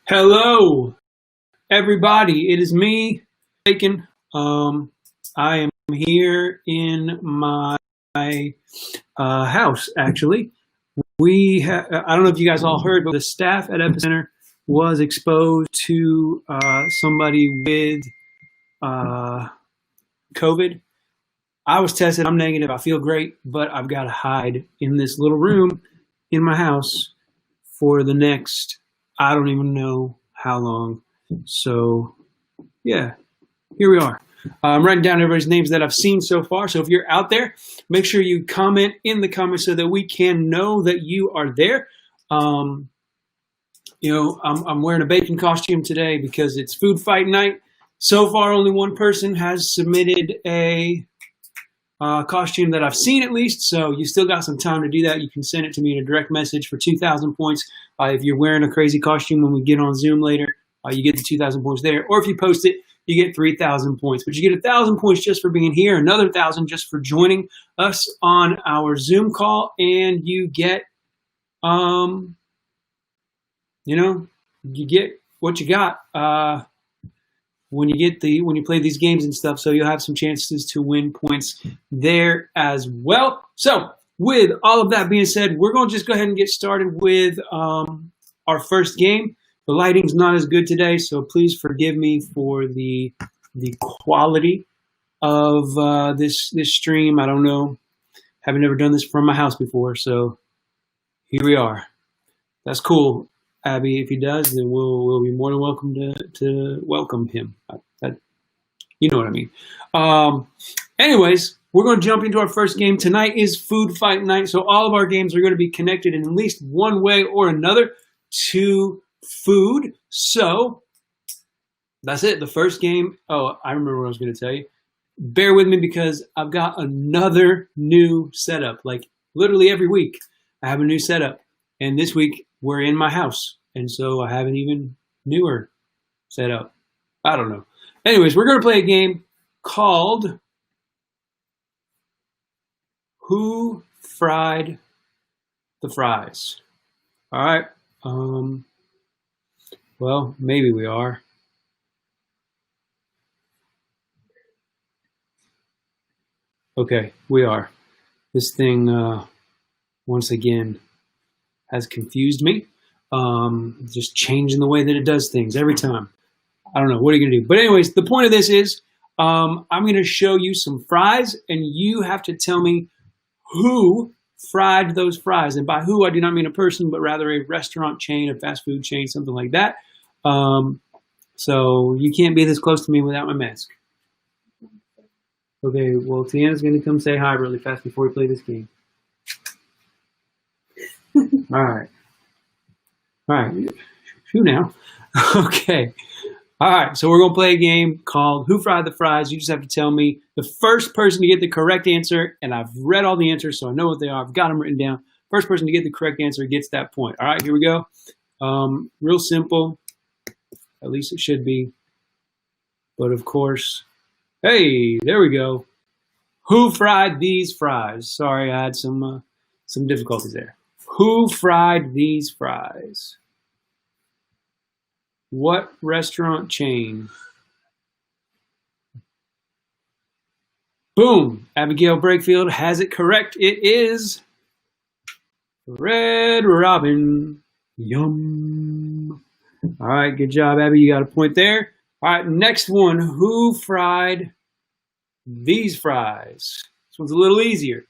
Hello, everybody. It is me, Bacon. I am here in my house, actually. I don't know if you guys all heard, but the staff at Epicenter was exposed to somebody with COVID. I was tested. I'm negative. I feel great, but I've got to hide in this little room in my house for the next, I don't even know how long. So, yeah, here we are. I'm writing down everybody's names that I've seen so far. So if you're out there, make sure you comment in the comments so that we can know that you are there. I'm wearing a bacon costume today because it's food fight night. So far, only one person has submitted a costume that I've seen at least, so you still got some time to do that. You can send it to me in a direct message for 2,000 points. If you're wearing a crazy costume when we get on Zoom later, you get the 2,000 points there. Or if you post it, you get 3,000 points. But you get 1,000 points just for being here, another 1,000 just for joining us on our Zoom call, and you get, you get what you got. When you play these games and stuff, so you'll have some chances to win points there as well. So with all of that being said, we're going to just go ahead and get started with our first game. The lighting's not as good today, so please forgive me for the quality of this stream. I don't know, haven't ever done this from my house before, so here we are. That's cool. Abby, if he does, then we'll be more than welcome to welcome him. You know what I mean. Anyways, we're going to jump into our first game. Tonight is food fight night, so all of our games are going to be connected in at least one way or another to food. So that's it. The first game. Oh, I remember what I was going to tell you. Bear with me because I've got another new setup. Like literally every week, I have a new setup, and this week we're in my house, and so I have an even newer setup. I don't know. Anyways, we're going to play a game called Who Fried the Fries? All right. Well, maybe we are. Okay, we are. This thing, once again, has confused me. Just changing the way that it does things every time. I don't know. What are you going to do? But anyways, the point of this is I'm going to show you some fries, and you have to tell me who fried those fries. And by who, I do not mean a person, but rather a restaurant chain, a fast food chain, something like that. So you can't be this close to me without my mask. Okay, well, Tiana's going to come say hi really fast before we play this game. All right. Who now? Okay. All right, so we're going to play a game called Who Fried the Fries? You just have to tell me the first person to get the correct answer, and I've read all the answers, so I know what they are. I've got them written down. First person to get the correct answer gets that point. All right, here we go. Real simple. At least it should be. But, of course, hey, there we go. Who fried these fries? Sorry, I had some difficulties there. Who fried these fries? What restaurant chain? Boom! Abigail Brakefield has it correct. It is Red Robin. Yum. All right, good job, Abby. You got a point there. All right, next one. Who fried these fries? This one's a little easier.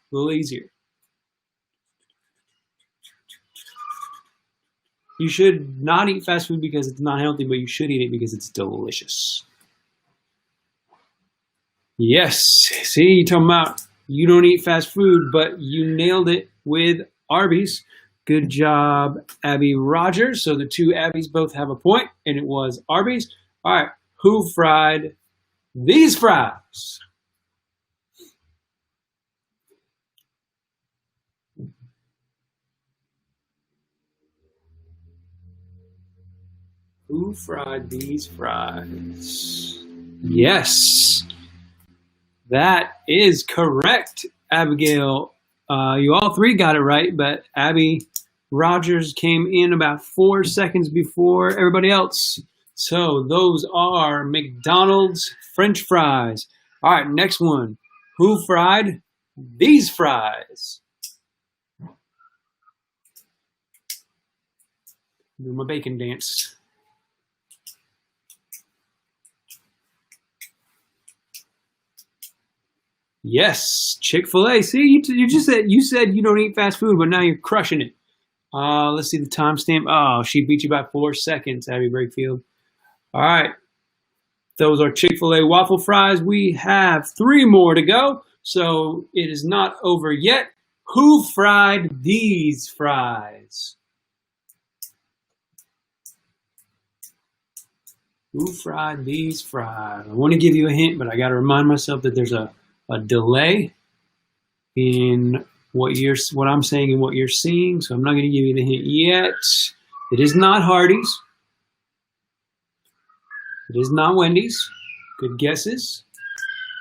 You should not eat fast food because it's not healthy, but you should eat it because it's delicious. Yes. See, you're talking about you don't eat fast food, but you nailed it with Arby's. Good job, Abby Rogers. So the two Abbies both have a point, and it was Arby's. All right. Who fried these fries? Who fried these fries? Yes, that is correct, Abigail. You all three got it right, but Abby Rogers came in about 4 seconds before everybody else. So those are McDonald's French fries. All right, next one. Who fried these fries? Do my bacon dance. Yes, Chick-fil-A. See, you said you don't eat fast food, but now you're crushing it. Let's see the timestamp. Oh, she beat you by 4 seconds, Abby Brakefield. All right. Those are Chick-fil-A waffle fries. We have 3 more to go, so it is not over yet. Who fried these fries? Who fried these fries? I want to give you a hint, but I got to remind myself that there's a delay in what I'm saying and what you're seeing, so I'm not going to give you the hint yet. It is not Hardee's. It is not Wendy's. Good guesses.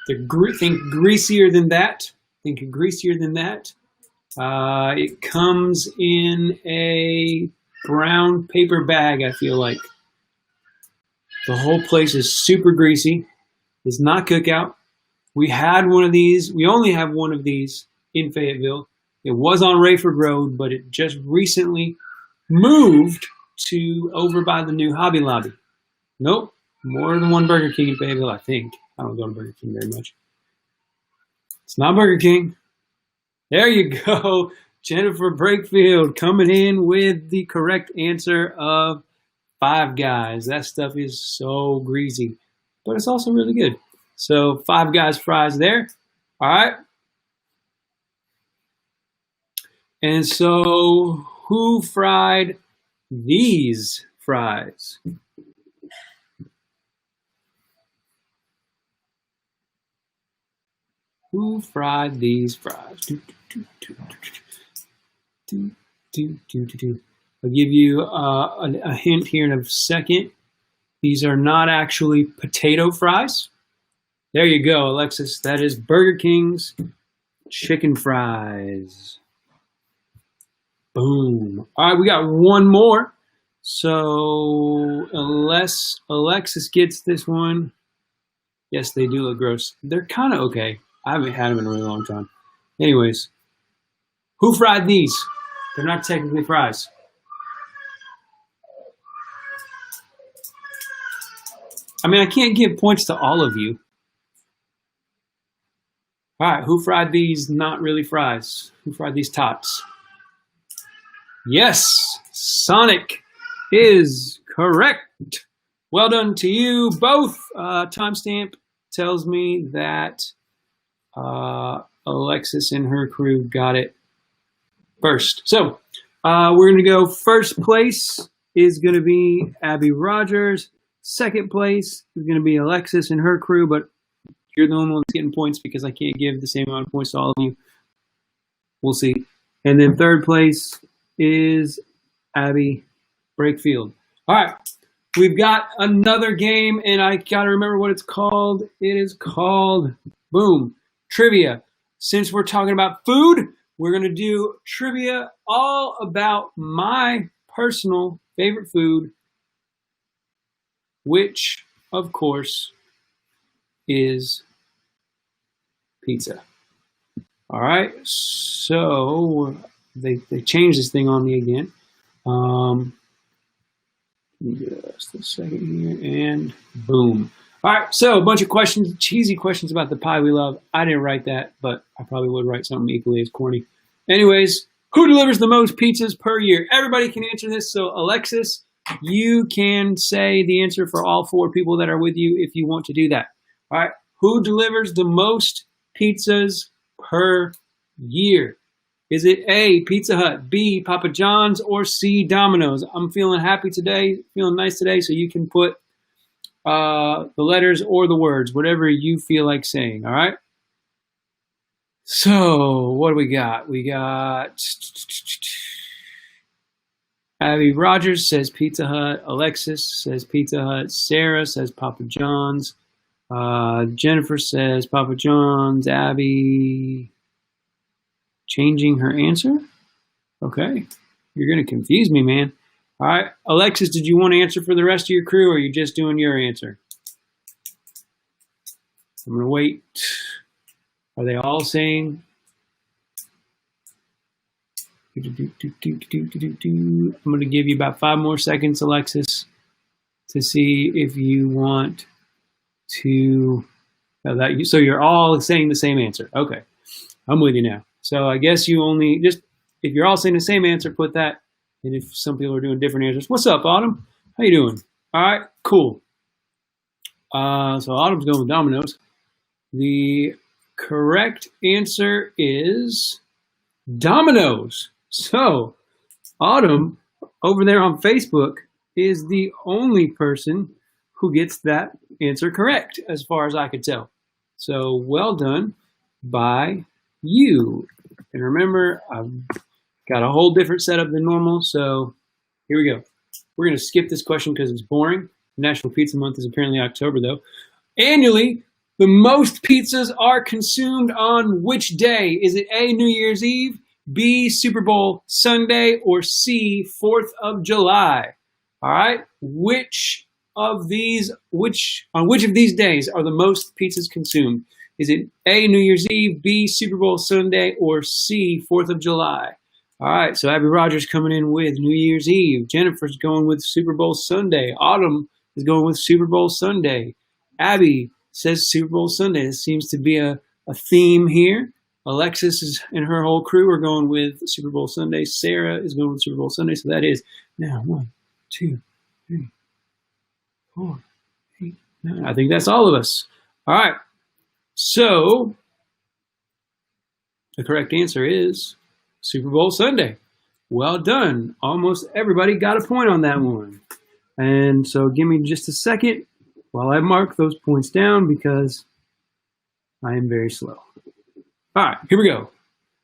Think greasier than that. Think greasier than that. It comes in a brown paper bag, I feel like. The whole place is super greasy. It's not Cookout. We had one of these. We only have one of these in Fayetteville. It was on Rayford Road, but it just recently moved to over by the new Hobby Lobby. Nope. More than one Burger King in Fayetteville, I think. I don't go to Burger King very much. It's not Burger King. There you go. Jennifer Brakefield coming in with the correct answer of Five Guys. That stuff is so greasy, but it's also really good. So Five Guys fries there. All right. And so who fried these fries? Who fried these fries? I'll give you a hint here in a second. These are not actually potato fries. There you go, Alexis. That is Burger King's chicken fries. Boom. All right, we got one more. So unless Alexis gets this one, yes, they do look gross. They're kind of okay. I haven't had them in a really long time. Anyways, who fried these? They're not technically fries. I mean, I can't give points to all of you. All right, who fried these not really fries? Who fried these tots? Yes, Sonic is correct. Well done to you both. Timestamp tells me that Alexis and her crew got it first. So we're going to go first place is going to be Abby Rogers. Second place is going to be Alexis and her crew, but you're the only one that's getting points because I can't give the same amount of points to all of you. We'll see. And then third place is Abby Brakefield. All right. We've got another game, and I got to remember what it's called. It is called, boom, Trivia. Since we're talking about food, we're going to do trivia all about my personal favorite food, which, of course, is pizza. All right, so they changed this thing on me again. Just a second here, and boom. All right, so a bunch of questions, cheesy questions about the pie we love. I didn't write that, but I probably would write something equally as corny. Anyways, who delivers the most pizzas per year? Everybody can answer this. So Alexis, you can say the answer for all 4 people that are with you if you want to do that. All right, who delivers the most pizzas per year? Is it A, Pizza Hut, B, Papa John's, or C, Domino's? I'm feeling happy today, feeling nice today, so you can put the letters or the words, whatever you feel like saying, all right? So, what do we got? We got Abby Rogers says Pizza Hut. Alexis says Pizza Hut. Sarah says Papa John's. Jennifer says Papa John's. Abby changing her answer. Okay. You're going to confuse me, man. All right. Alexis, did you want to answer for the rest of your crew, or are you just doing your answer? I'm going to wait. Are they all saying? I'm going to give you about 5 more seconds, Alexis, to see if you want to. So you're all saying the same answer. Okay, I'm with you now. So I guess you only just, if you're all saying the same answer, put that. And if some people are doing different answers, what's up, Autumn? How you doing? All right, cool. So Autumn's going with Domino's. The correct answer is Domino's. So Autumn over there on Facebook is the only person who gets that answer correct, as far as I could tell. So well done by you. And remember, I've got a whole different setup than normal. So here we go. We're going to skip this question because it's boring. National Pizza Month is apparently October, though. Annually, the most pizzas are consumed on which day? Is it A, New Year's Eve, B, Super Bowl Sunday, or C, 4th of July? All right. On which of these days are the most pizzas consumed? Is it A, New Year's Eve, B, Super Bowl Sunday, or C, 4th of July? All right, so Abby Rogers coming in with New Year's Eve. Jennifer's going with Super Bowl Sunday. Autumn is going with Super Bowl Sunday. Abby says Super Bowl Sunday. This seems to be a theme here. Alexis and her whole crew are going with Super Bowl Sunday. Sarah is going with Super Bowl Sunday. So that is now 1, 2, 3, 4, 8, 9. I think that's all of us. All right. So the correct answer is Super Bowl Sunday. Well done. Almost everybody got a point on that one. And so give me just a second while I mark those points down because I am very slow. All right, here we go.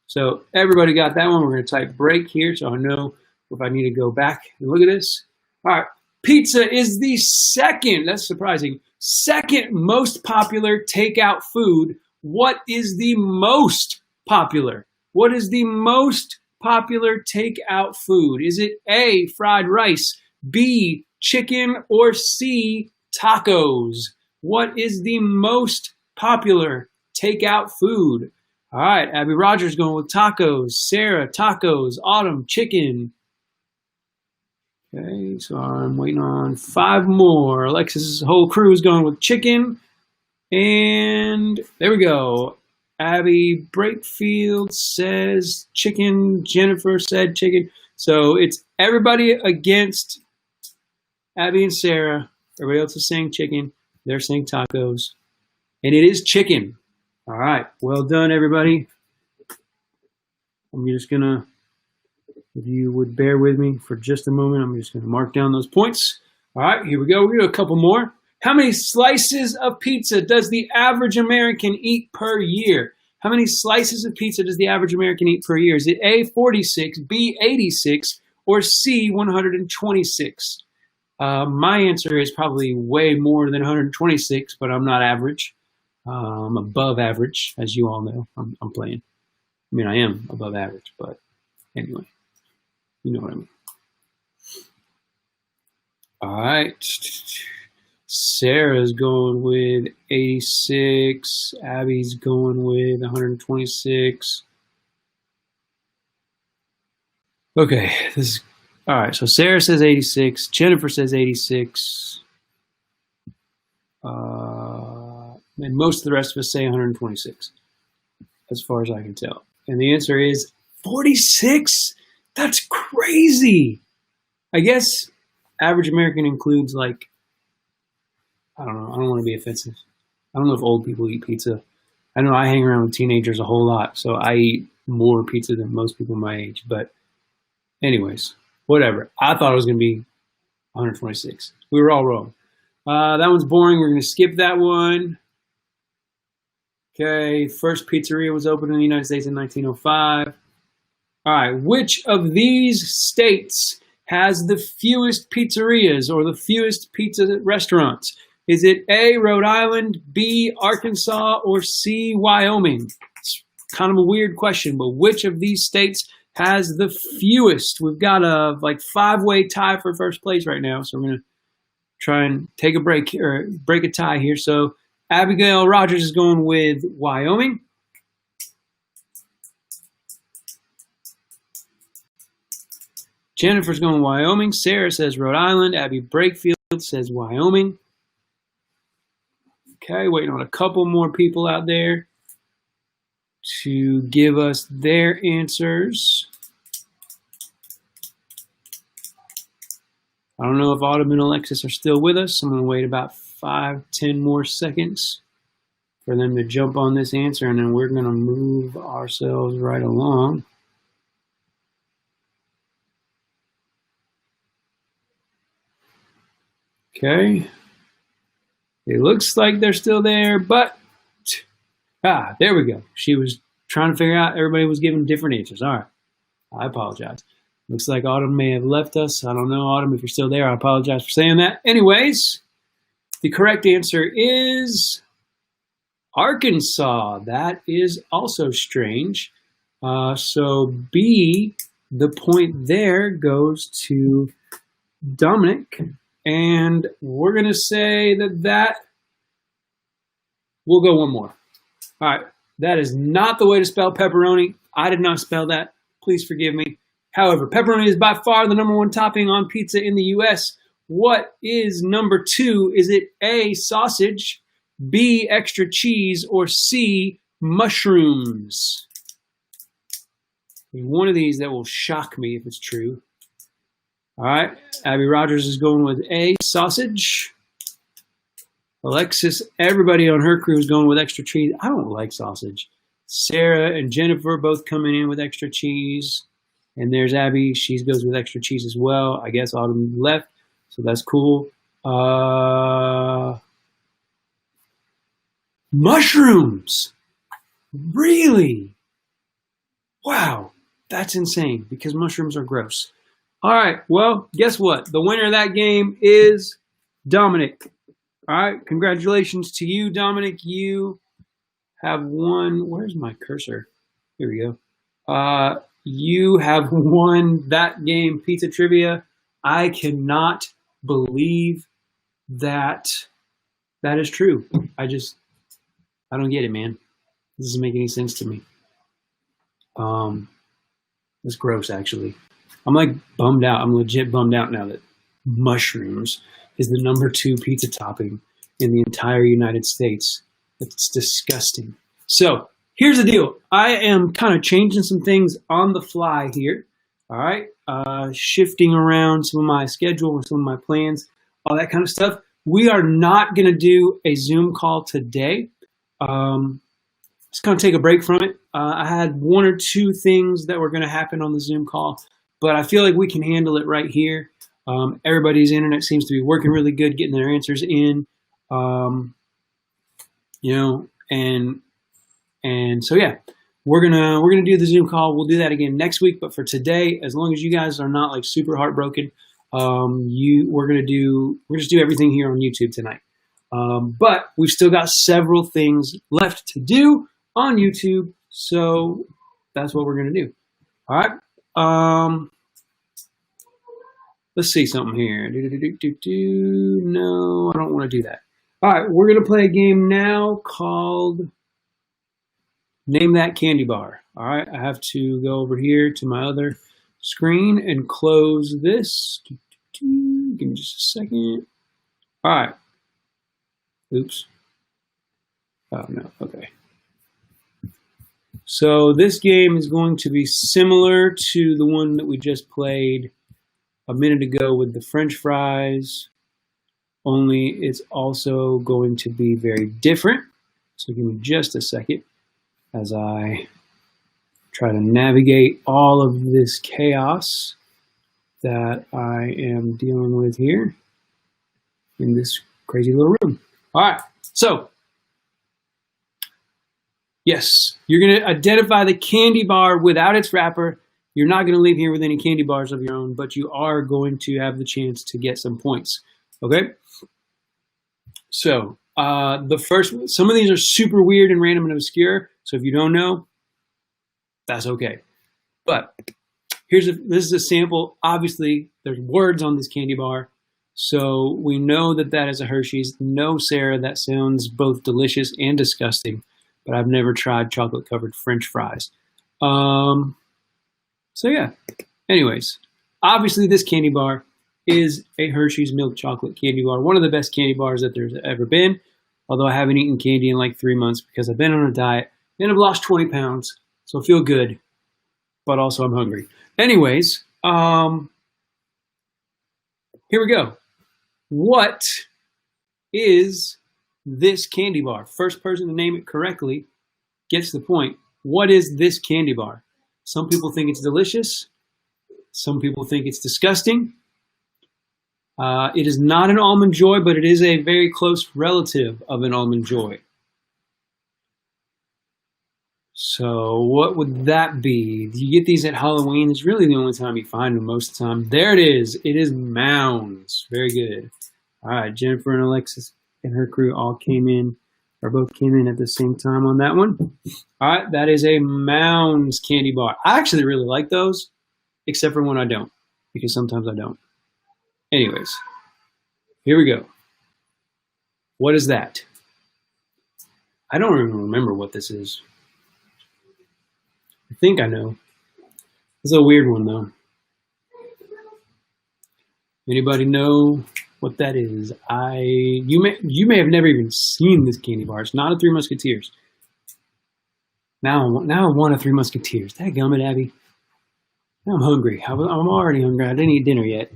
So everybody got that one. We're going to type break here so I know if I need to go back and look at this. All right, pizza is the second, that's surprising, second most popular takeout food. What is the most popular? What is the most popular takeout food? Is it A, fried rice, B, chicken, or C, tacos? What is the most popular takeout food? All right, Abby Rogers going with tacos. Sarah, tacos. Autumn, chicken. Okay, so I'm waiting on 5 more. Alexis' whole crew is going with chicken. And there we go. Abby Breakfield says chicken. Jennifer said chicken. So it's everybody against Abby and Sarah. Everybody else is saying chicken. They're saying tacos. And it is chicken. All right. Well done, everybody. I'm just going to, if you would bear with me for just a moment, I'm just going to mark down those points. All right. Here we go. We're going to do a couple more. How many slices of pizza does the average American eat per year? How many slices of pizza does the average American eat per year? Is it A, 46, B, 86, or C, 126? My answer is probably way more than 126, but I'm not average. I'm above average, as you all know. I'm playing. I mean, I am above average, but anyway, you know what I mean. All right. Sarah's going with 86. Abby's going with 126. Okay, this is all right. So Sarah says 86. Jennifer says 86. And most of the rest of us say 126, as far as I can tell. And the answer is 46. That's crazy. I guess average American includes like, I don't know. I don't want to be offensive. I don't know if old people eat pizza. I know I hang around with teenagers a whole lot, so I eat more pizza than most people my age. But anyways, whatever. I thought it was going to be 126. We were all wrong. That one's boring. We're going to skip that one. Okay, first pizzeria was opened in the United States in 1905. All right, which of these states has the fewest pizzerias or the fewest pizza restaurants? Is it A, Rhode Island, B, Arkansas, or C, Wyoming? It's kind of a weird question, but which of these states has the fewest. We've got a like 5-way tie for first place right now. So we're going to try and take a break or break a tie here. So Abigail Rogers is going with Wyoming. Jennifer's going Wyoming. Sarah says Rhode Island. Abby Brakefield says Wyoming. Okay, waiting on a couple more people out there to give us their answers. I don't know if Autumn and Alexis are still with us. I'm going to wait about 5-10 more seconds for them to jump on this answer, and then we're going to move ourselves right along. Okay. It looks like they're still there, but there we go. She was trying to figure out, everybody was giving different answers. All right. I apologize. Looks like Autumn may have left us. I don't know, Autumn, if you're still there. I apologize for saying that. Anyways, the correct answer is Arkansas. That is also strange. So B, the point there goes to Dominic. And we're going to say that we'll go one more. All right. That is not the way to spell pepperoni. I did not spell that. Please forgive me. However, pepperoni is by far the #1 topping on pizza in the U.S. What is number 2? Is it A, sausage, B, extra cheese, or C, mushrooms? There's one of these that will shock me if it's true. All right, Abby Rogers is going with A, sausage. Alexis, everybody on her crew is going with extra cheese. I don't like sausage. Sarah and Jennifer both coming in with extra cheese. And there's Abby. She goes with extra cheese as well. I guess Autumn left, so that's cool. Mushrooms. Really? Wow, that's insane because mushrooms are gross. All right, well, guess what? The winner of that game is Dominic. All right, congratulations to you, Dominic. You have won. Where's my cursor? Here we go. You have won that game, Pizza Trivia. I cannot believe that that is true. I don't get it, man. This doesn't make any sense to me. It's gross, actually. I'm like bummed out. I'm legit bummed out now that mushrooms is the #2 pizza topping in the entire United States. It's disgusting. So here's the deal. I am kind of changing some things on the fly here. All right. Shifting around some of my schedule and some of my plans, all that kind of stuff. We are not going to do a Zoom call today. Just going to take a break from it. I had 1 or 2 things that were going to happen on the Zoom call, but I feel like we can handle it right here. Everybody's internet seems to be working really good, getting their answers in. And so yeah, we're gonna do the Zoom call. We'll do that again next week. But for today, as long as you guys are not like super heartbroken, we're just do everything here on YouTube tonight. But we've still got several things left to do on YouTube, so that's what we're gonna do. All right. Let's see something here. No, I don't want to do that. All right, we're going to play a game now called Name That Candy Bar. All right, I have to go over here to my other screen and close this. Give me just a second. All right. Oops. Oh, no. Okay. So this game is going to be similar to the one that we just played a minute ago with the French fries, only it's also going to be very different. So give me just a second as I try to navigate all of this chaos that I am dealing with here in this crazy little room. All right, so yes, you're going to identify the candy bar without its wrapper. You're not going to leave here with any candy bars of your own, but you are going to have the chance to get some points. Okay? So, some of these are super weird and random and obscure. So if you don't know, that's okay. But this is a sample. Obviously, there's words on this candy bar, so we know that that is a Hershey's. No, Sarah, that sounds both delicious and disgusting, but I've never tried chocolate-covered French fries. So yeah. Anyways, obviously this candy bar is a Hershey's milk chocolate candy bar, one of the best candy bars that there's ever been. Although I haven't eaten candy in like 3 months because I've been on a diet and I've lost 20 pounds, so I feel good, but also I'm hungry. Anyways, here we go. What is this candy bar? First person to name it correctly gets the point. What is this candy bar? Some people think it's delicious. Some people think it's disgusting. It is not an Almond Joy, but it is a very close relative of an Almond Joy. So what would that be? Do you get these at Halloween? It's really the only time you find them most of the time. There it is. It is Mounds. Very good. All right, Jennifer and Alexis and her crew all came in, or both came in at the same time on that one. All right, that is a Mounds candy bar. I actually really like those, except for when I don't, because sometimes I don't. Anyways, here we go. What is that? I don't even remember what this is. I think I know. It's a weird one though. Anybody know what that is? You may have never even seen this candy bar. It's not a Three Musketeers. Now I want a Three Musketeers. Dadgummit, Abby. Now I'm hungry. I'm already hungry. I didn't eat dinner yet.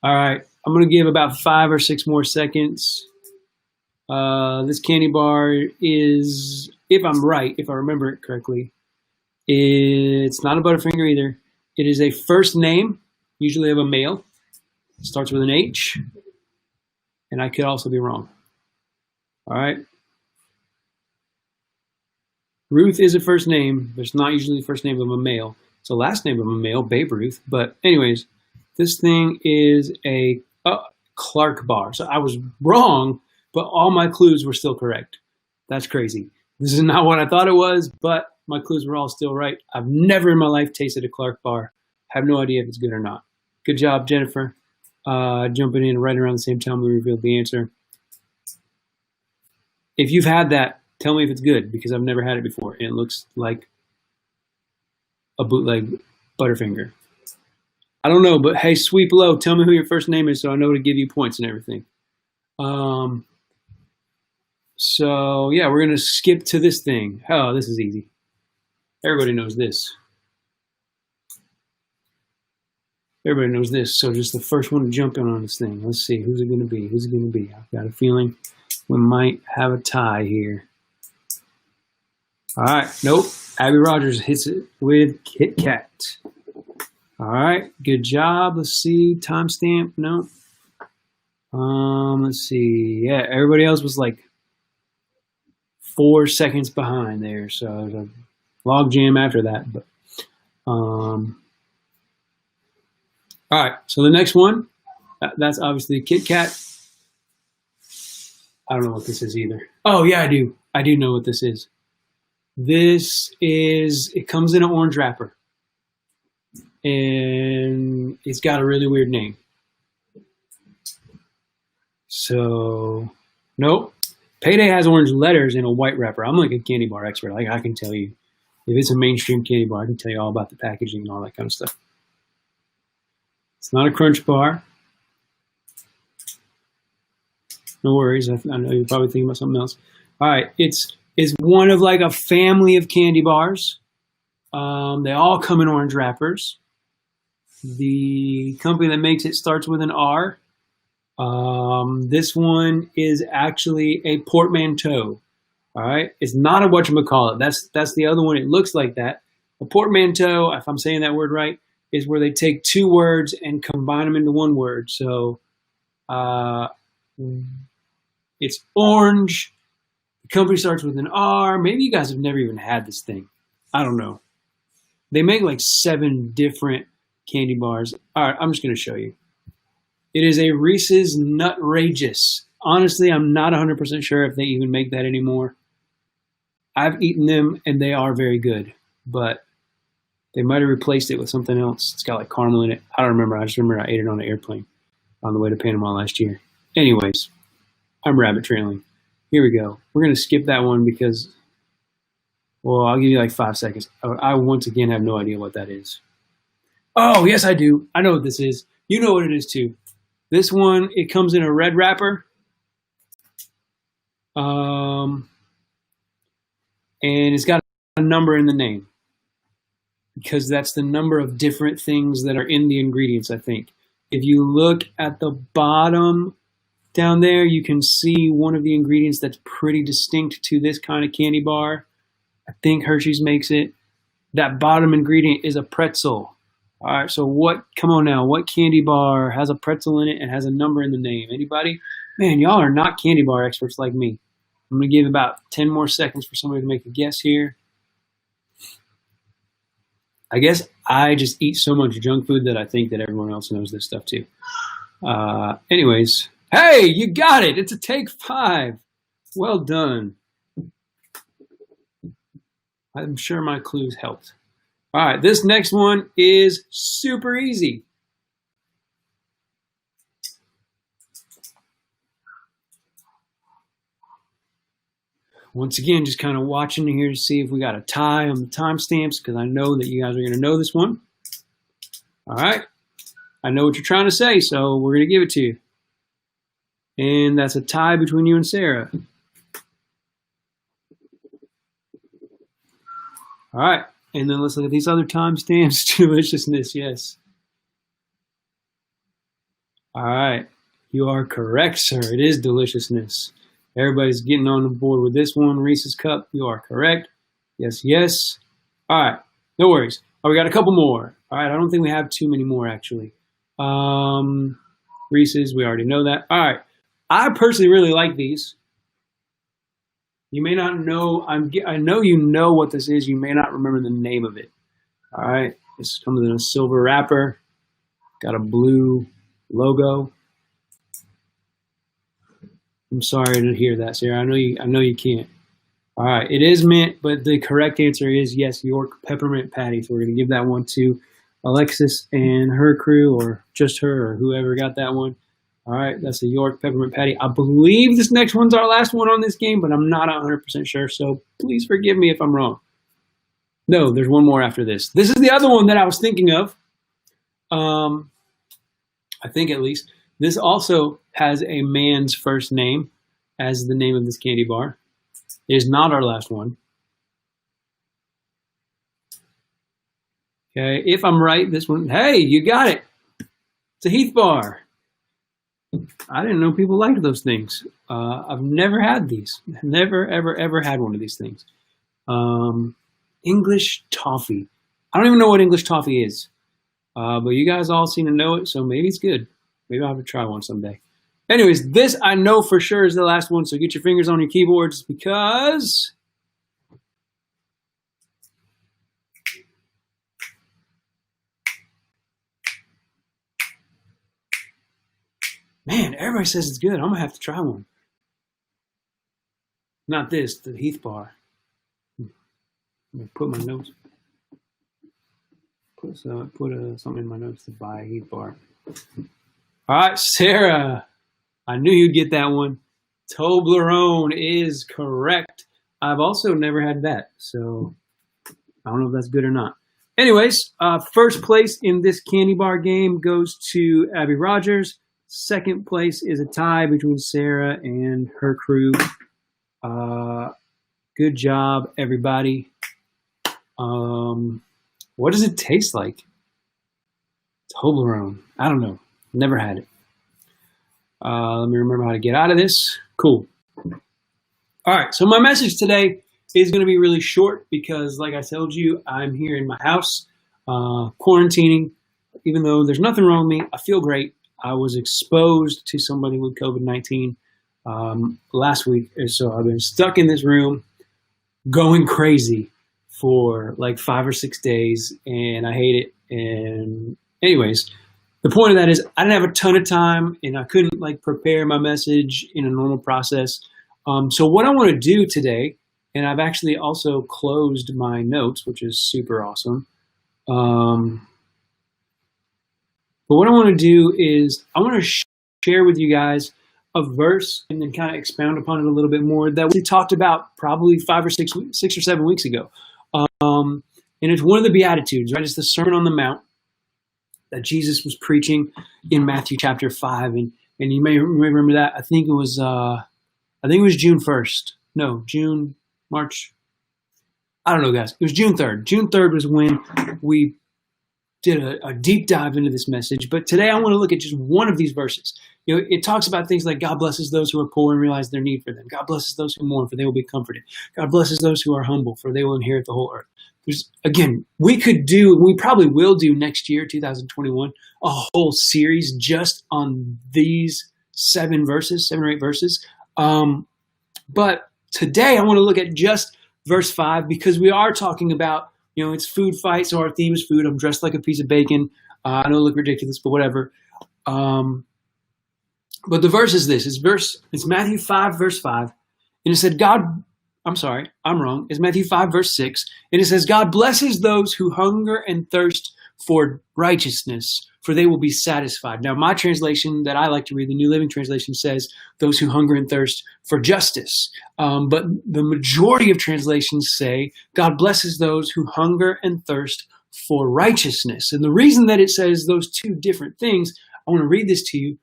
All right, I'm gonna give about 5 or 6 more seconds. This candy bar is, if I'm right, if I remember it correctly, it's not a Butterfinger either. It is a first name, usually of a male. It starts with an H, and I could also be wrong. All right. Ruth is a first name, but it's not usually the first name of a male. It's a last name of a male, Babe Ruth. But anyways, this thing is a Clark bar. So I was wrong, but all my clues were still correct. That's crazy. This is not what I thought it was, but my clues were all still right. I've never in my life tasted a Clark bar. Have no idea if it's good or not. Good job, Jennifer. Jumping in right around the same time we revealed the answer. If you've had that, tell me if it's good, because I've never had it before, and it looks like a bootleg Butterfinger. I don't know, but hey, Sweep Low, tell me who your first name is so I know to give you points and everything. So yeah, we're gonna skip to this thing. Oh, this is easy. Everybody knows this. Everybody knows this. So just the first one to jump in on this thing. Let's see, who's it gonna be? Who's it gonna be? I've got a feeling we might have a tie here. All right, nope. Abby Rogers hits it with Kit Kat. All right, good job. Let's see, timestamp. No. Let's see. Yeah, everybody else was like 4 seconds behind there, so there's a log jam after that. But all right, so the next one, that's obviously Kit Kat. I don't know what this is either. Oh yeah, I do. I do know what this is. It comes in an orange wrapper. And it's got a really weird name. So, nope. Payday has orange letters in a white wrapper. I'm like a candy bar expert. Like, I can tell you, if it's a mainstream candy bar, I can tell you all about the packaging and all that kind of stuff. It's not a Crunch bar. No worries. I know you're probably thinking about something else. All right. It's one of like a family of candy bars. They all come in orange wrappers. The company that makes it starts with an R. This one is actually a portmanteau. All right, it's not a whatchamacallit. That's the other one. It looks like that. A portmanteau, if I'm saying that word right, is where they take 2 words and combine them into 1 word. So it's orange. The company starts with an R. Maybe you guys have never even had this thing. I don't know. They make like 7 different candy bars. All right, I'm just going to show you. It is a Reese's Nutrageous. Honestly, I'm not 100% sure if they even make that anymore. I've eaten them, and they are very good. But They might have replaced it with something else. It's got like caramel in it. I don't remember. I just remember I ate it on an airplane on the way to Panama last year. Anyways, I'm rabbit trailing. Here we go. We're going to skip that one because, well, I'll give you like 5 seconds. I once again have no idea what that is. Oh, yes, I do. I know what this is. You know what it is too. This one, it comes in a red wrapper. And it's got a number in the name, because that's the number of different things that are in the ingredients, I think. If you look at the bottom down there, you can see one of the ingredients that's pretty distinct to this kind of candy bar. I think Hershey's makes it. That bottom ingredient is a pretzel. All right, so come on now, what candy bar has a pretzel in it and has a number in the name? Anybody? Man, y'all are not candy bar experts like me. I'm going to give about 10 more seconds for somebody to make a guess here. I guess I just eat so much junk food that I think that everyone else knows this stuff too. Anyways, hey, you got it. It's a take 5. Well done. I'm sure my clues helped. All right, this next one is super easy. Once again, just kind of watching here to see if we got a tie on the timestamps, because I know that you guys are going to know this one. All right. I know what you're trying to say, so we're going to give it to you. And that's a tie between you and Sarah. All right. And then let's look at these other timestamps. Deliciousness, yes. All right. You are correct, sir. It is deliciousness. Everybody's getting on the board with this one. Reese's Cup, you are correct. Yes, yes. All right, no worries. Oh, we got a couple more. All right, I don't think we have too many more, actually. Reese's, we already know that. All right, I personally really like these. You may not know, I know you know what this is. You may not remember the name of it. All right, this comes in a silver wrapper. Got a blue logo. I'm sorry to hear that, Sarah. I know you can't. All right, it is mint, but the correct answer is yes, York peppermint patty. So we're gonna give that one to Alexis and her crew, or just her, or whoever got that one. All right, that's a York peppermint patty. I believe this next one's our last one on this game, but I'm not 100% sure. So please forgive me if I'm wrong. No, there's one more after this. This is the other one that I was thinking of. I think at least. This also has a man's first name as the name of this candy bar. It is not our last one. Okay, if I'm right, this one, hey, you got it. It's a Heath bar. I didn't know people liked those things. I've never had these. Never, ever, ever had one of these things. English toffee. I don't even know what English toffee is. But you guys all seem to know it, so maybe it's good. Maybe I'll have to try one someday. Anyways, this I know for sure is the last one, so get your fingers on your keyboards because man, everybody says it's good. I'm going to have to try one. Not this, the Heath bar. I'm going to put my notes. Put something in my notes to buy a Heath bar. All right, Sarah. I knew you'd get that one. Toblerone is correct. I've also never had that, so I don't know if that's good or not. Anyways, first place in this candy bar game goes to Abby Rogers. Second place is a tie between Sarah and her crew. Good job, everybody. What does it taste like? Toblerone. I don't know. Never had it. Let me remember how to get out of this. Cool. All right, so my message today is going to be really short because, like I told you, I'm here in my house, quarantining. Even though there's nothing wrong with me, I feel great. I was exposed to somebody with COVID-19 last week, so I've been stuck in this room going crazy for like 5 or 6 days, and I hate it. And anyways, the point of that is I didn't have a ton of time, and I couldn't like prepare my message in a normal process. So what I want to do today, and I've actually also closed my notes, which is super awesome. Um, but what I want to do is I want to share with you guys a verse and then kind of expound upon it a little bit more that we talked about probably 6 or 7 weeks ago. And it's one of the Beatitudes, right? It's the Sermon on the Mount that Jesus was preaching in Matthew chapter 5. And you may remember that. I think it was June 1st. No, June, March. I don't know, guys. It was June 3rd. June 3rd was when we did a deep dive into this message. But today I want to look at just one of these verses. You know, it talks about things like God blesses those who are poor and realize their need for them. God blesses those who mourn, for they will be comforted. God blesses those who are humble, for they will inherit the whole earth. Again, we probably will do next year, 2021, a whole series just on these 7 or 8 verses. But today I want to look at just verse 5 because we are talking about, it's food fight, so our theme is food. I'm dressed like a piece of bacon. I know I look ridiculous, but whatever. But the verse is this. It's Matthew 5, verse 5. And it said, It's Matthew 5, verse 6. And it says, God blesses those who hunger and thirst for righteousness, for they will be satisfied. Now, my translation that I like to read, the New Living Translation, says those who hunger and thirst for justice. But the majority of translations say God blesses those who hunger and thirst for righteousness. And the reason that it says those two different things, I want to read this to you.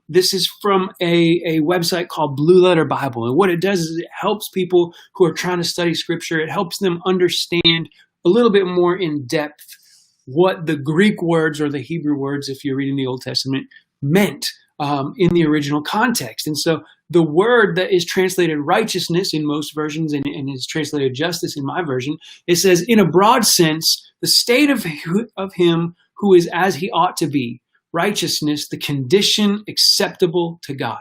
This is from a website called Blue Letter Bible. And what it does is it helps people who are trying to study scripture. It helps them understand a little bit more in depth what the Greek words or the Hebrew words, if you're reading the Old Testament, meant in the original context. And so the word that is translated righteousness in most versions and is translated justice in my version, it says, in a broad sense, the state of him who is as he ought to be. Righteousness, the condition acceptable to God,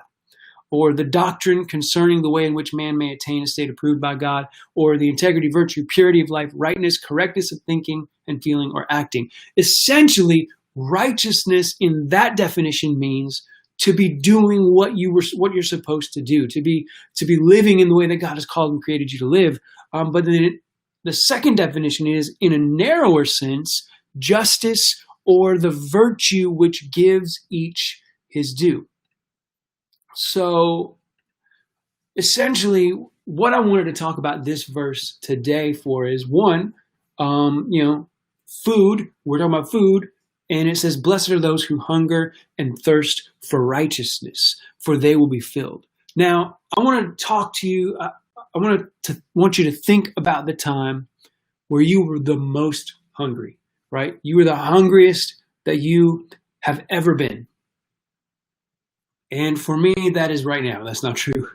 or the doctrine concerning the way in which man may attain a state approved by God, or the integrity, virtue, purity of life, rightness, correctness of thinking and feeling or acting. Essentially, righteousness in that definition means to be doing what you're supposed to do, to be living in the way that God has called and created you to live. But then the second definition is, in a narrower sense, justice, or the virtue which gives each his due. So essentially, what I wanted to talk about this verse today for is one, food. We're talking about food, and it says, blessed are those who hunger and thirst for righteousness, for they will be filled. Now, I want to talk to you, I want you to think about the time where you were the most hungry. Right? You were the hungriest that you have ever been. And for me, that is right now. That's not true.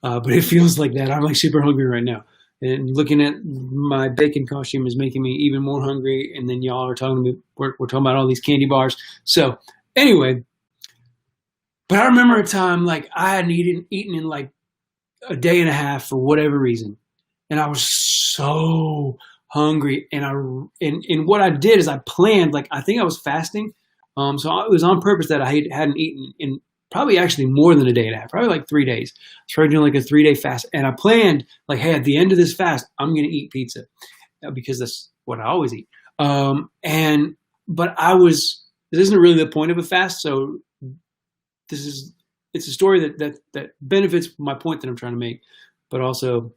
But it feels like that. I'm like super hungry right now. And looking at my bacon costume is making me even more hungry. And then y'all are talking to me. We're talking about all these candy bars. So anyway, but I remember a time like I hadn't eaten in like a day and a half for whatever reason. And I was so hungry, and what I did is I planned, like I think I was fasting, so it was on purpose that I hadn't eaten in probably actually more than a day and a half, probably like 3 days. I started doing like a 3-day fast, and I planned like, hey, at the end of this fast, I'm gonna eat pizza because that's what I always eat. But this isn't really the point of a fast, so it's a story that benefits my point that I'm trying to make, but also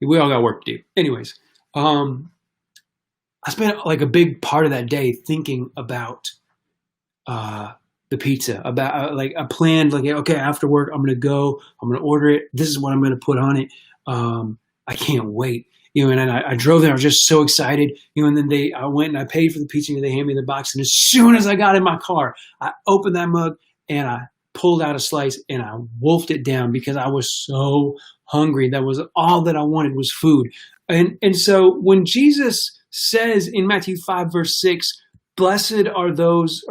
we all got work to do. Anyways. I spent like a big part of that day thinking about the pizza, about like I planned like, okay, after work, I'm going to order it. This is what I'm going to put on it. I can't wait. And I drove there. I was just so excited. And then I went and I paid for the pizza and they handed me the box. And as soon as I got in my car, I opened that mug and I pulled out a slice and I wolfed it down because I was so hungry. That was all that I wanted was food. And so when Jesus says in Matthew 5, verse 6, blessed are those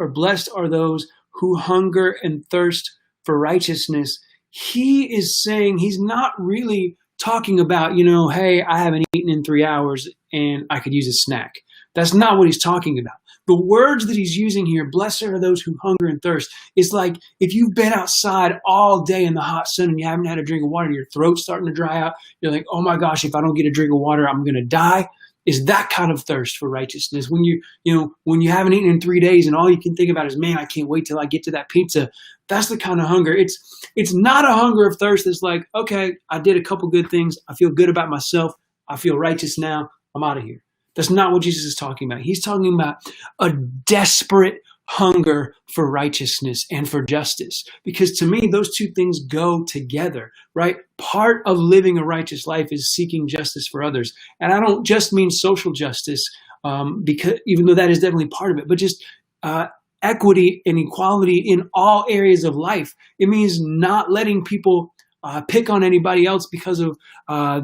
who hunger and thirst for righteousness, he is saying, he's not really talking about, hey, I haven't eaten in 3 hours and I could use a snack. That's not what he's talking about. The words that he's using here, blessed are those who hunger and thirst, is like if you've been outside all day in the hot sun and you haven't had a drink of water, your throat's starting to dry out. You're like, oh my gosh, if I don't get a drink of water, I'm going to die. is that kind of thirst for righteousness. When when you haven't eaten in 3 days and all you can think about is, man, I can't wait till I get to that pizza. That's the kind of hunger. It's not a hunger of thirst that's like, okay, I did a couple good things. I feel good about myself. I feel righteous now. I'm out of here. That's not what Jesus is talking about. He's talking about a desperate hunger for righteousness and for justice. Because to me, those two things go together, right? Part of living a righteous life is seeking justice for others. And I don't just mean social justice, because even though that is definitely part of it, but just equity and equality in all areas of life. It means not letting people pick on anybody else because of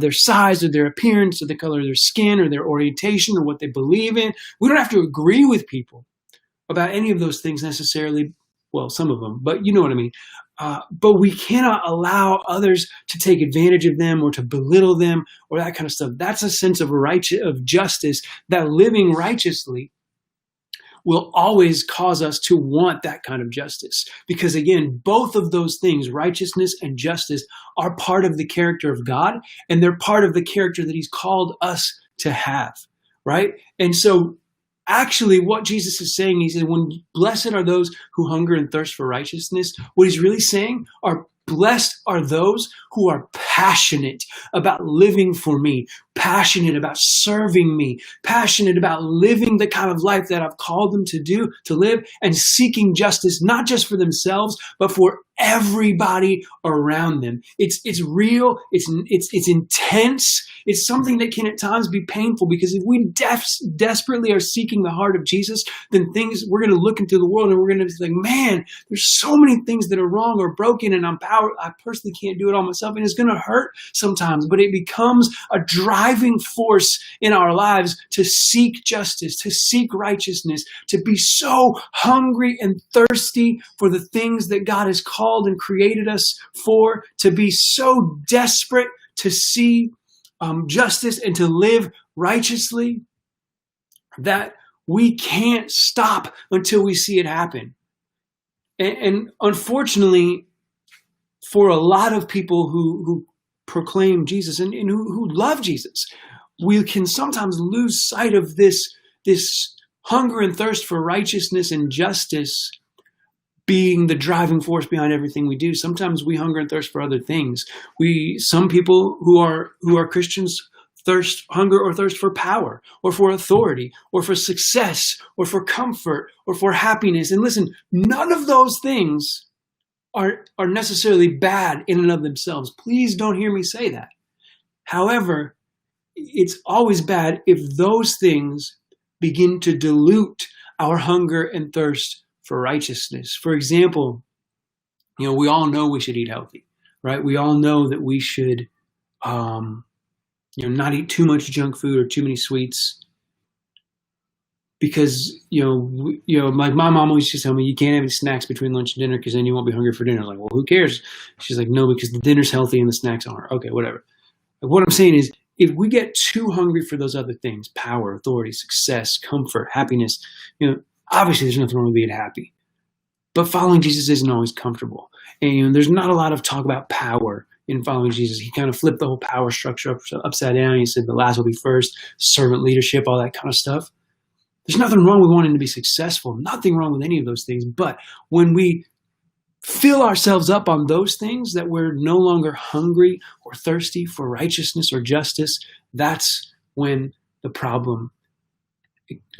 their size or their appearance or the color of their skin or their orientation or what they believe in. We don't have to agree with people about any of those things necessarily. Well, some of them, but you know what I mean. But we cannot allow others to take advantage of them or to belittle them or that kind of stuff. That's a sense of justice, that living righteously will always cause us to want that kind of justice. Because again, both of those things, righteousness and justice, are part of the character of God, and they're part of the character that he's called us to have, right? And so actually what Jesus is saying, he said, when blessed are those who hunger and thirst for righteousness, what he's really saying are blessed are those who are passionate about living for me, passionate about serving me, passionate about living the kind of life that I've called them to live, and seeking justice, not just for themselves, but for everybody around them. It's real. It's intense. It's something that can at times be painful, because if we desperately are seeking the heart of Jesus, then we're going to look into the world and we're going to be like, man, there's so many things that are wrong or broken, and I personally can't do it all myself, and it's going to hurt sometimes, but it becomes a driving force in our lives to seek justice, to seek righteousness, to be so hungry and thirsty for the things that God has called and created us for, to be so desperate to see justice and to live righteously that we can't stop until we see it happen. And unfortunately, for a lot of people who proclaim Jesus and who love Jesus, we can sometimes lose sight of this hunger and thirst for righteousness and justice being the driving force behind everything we do. Sometimes we hunger and thirst for other things. Some people who are Christians hunger or thirst for power or for authority or for success or for comfort or for happiness. And listen, none of those things are necessarily bad in and of themselves. Please don't hear me say that. However, it's always bad if those things begin to dilute our hunger and thirst for righteousness. For example, we all know we should eat healthy, right? We all know that we should not eat too much junk food or too many sweets, because like my mom always used to tell me, you can't have any snacks between lunch and dinner because then you won't be hungry for dinner. Like, well, who cares? She's like, no, because the dinner's healthy and the snacks aren't. Okay, whatever. But what I'm saying is, if we get too hungry for those other things, power, authority, success, comfort, happiness, obviously there's nothing wrong with being happy. But following Jesus isn't always comfortable. And there's not a lot of talk about power in following Jesus. He kind of flipped the whole power structure upside down. He said the last will be first, servant leadership, all that kind of stuff. There's nothing wrong with wanting to be successful, nothing wrong with any of those things. But when we fill ourselves up on those things, that we're no longer hungry or thirsty for righteousness or justice, that's when the problem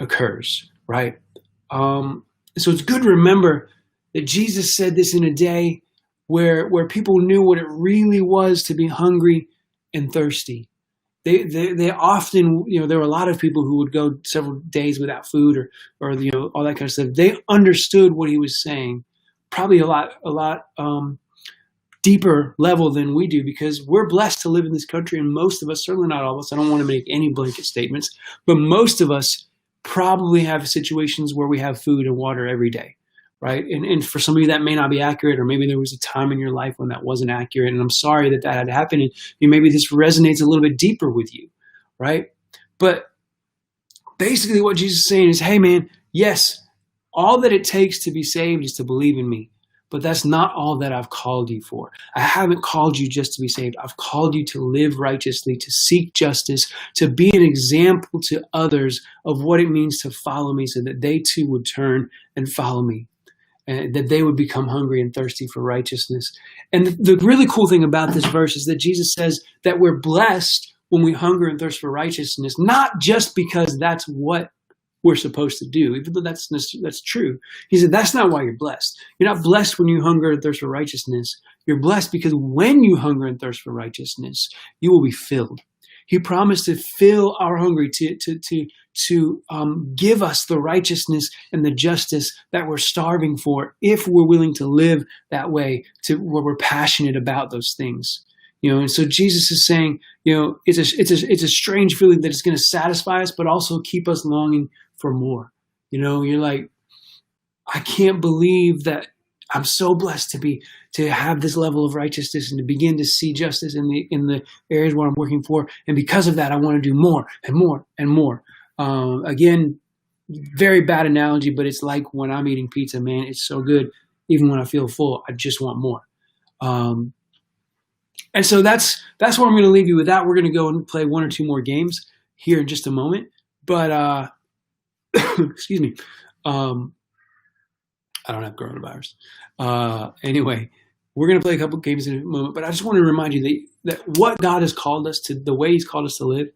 occurs, right? So it's good to remember that Jesus said this in a day where people knew what it really was to be hungry and thirsty. They often, there were a lot of people who would go several days without food or all that kind of stuff. They understood what he was saying, probably a lot deeper level than we do, because we're blessed to live in this country, and most of us, certainly not all of us, I don't want to make any blanket statements, but most of us probably have situations where we have food and water every day, right? And for some of you that may not be accurate, or maybe there was a time in your life when that wasn't accurate, and I'm sorry that had happened, and maybe this resonates a little bit deeper with you, right? But basically what Jesus is saying is, hey man, yes, all that it takes to be saved is to believe in me. but that's not all that I've called you for. I haven't called you just to be saved. I've called you to live righteously, to seek justice, to be an example to others of what it means to follow me so that they too would turn and follow me, and that they would become hungry and thirsty for righteousness. And the really cool thing about this verse is that Jesus says that we're blessed when we hunger and thirst for righteousness, not just because that's what we're supposed to do, even though that's true. He said that's not why you're blessed. You're not blessed when you hunger and thirst for righteousness. You're blessed because when you hunger and thirst for righteousness, you will be filled. He promised to fill our hunger, to give us the righteousness and the justice that we're starving for if we're willing to live that way, to where we're passionate about those things. And so Jesus is saying, it's a strange feeling that it's going to satisfy us, but also keep us longing for more. You're like, I can't believe that I'm so blessed to have this level of righteousness and to begin to see justice in the areas where I'm working for, and because of that, I want to do more and more and more. Again, very bad analogy, but it's like when I'm eating pizza, man, it's so good. Even when I feel full, I just want more. And so that's where I'm going to leave you with that. We're going to go and play one or two more games here in just a moment. But excuse me, I don't have coronavirus. Anyway, we're going to play a couple games in a moment. But I just want to remind you that what God has called us to, the way He's called us to live,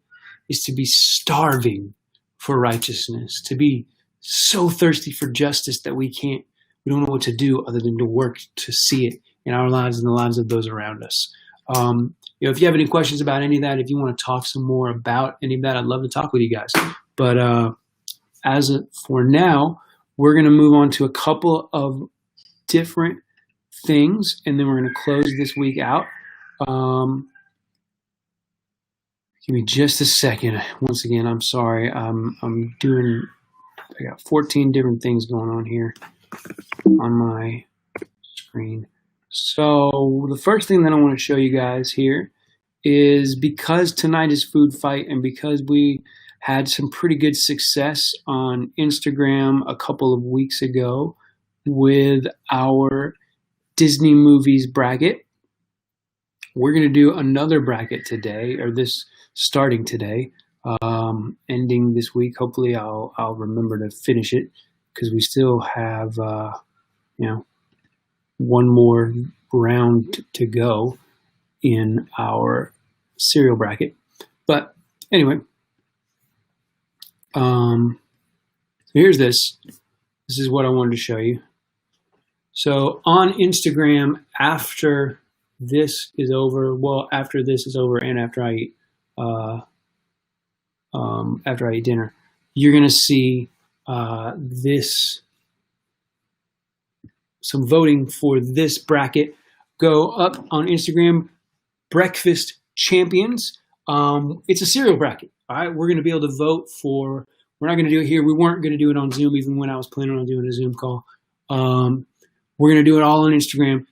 is to be starving for righteousness, to be so thirsty for justice that we don't know what to do other than to work to see it in our lives and the lives of those around us. If you have any questions about any of that, if you want to talk some more about any of that, I'd love to talk with you guys. But for now, we're going to move on to a couple of different things, and then we're going to close this week out. Give me just a second. Once again, I'm sorry. I got 14 different things going on here on my screen. So the first thing that I want to show you guys here is, because tonight is Food Fight, and because we had some pretty good success on Instagram a couple of weeks ago with our Disney movies bracket, we're going to do another bracket today, or this starting today, ending this week. Hopefully I'll remember to finish it, because we still have one more round to go in our cereal bracket. But anyway, so here's this. This is what I wanted to show you. So on Instagram, after this is over, and after I eat dinner, you're gonna see some voting for this bracket go up on Instagram. Breakfast Champions. It's a cereal bracket. All right, we're going to be able to vote for. We're not going to do it here. We weren't going to do it on Zoom, even when I was planning on doing a Zoom call. We're going to do it all on Instagram.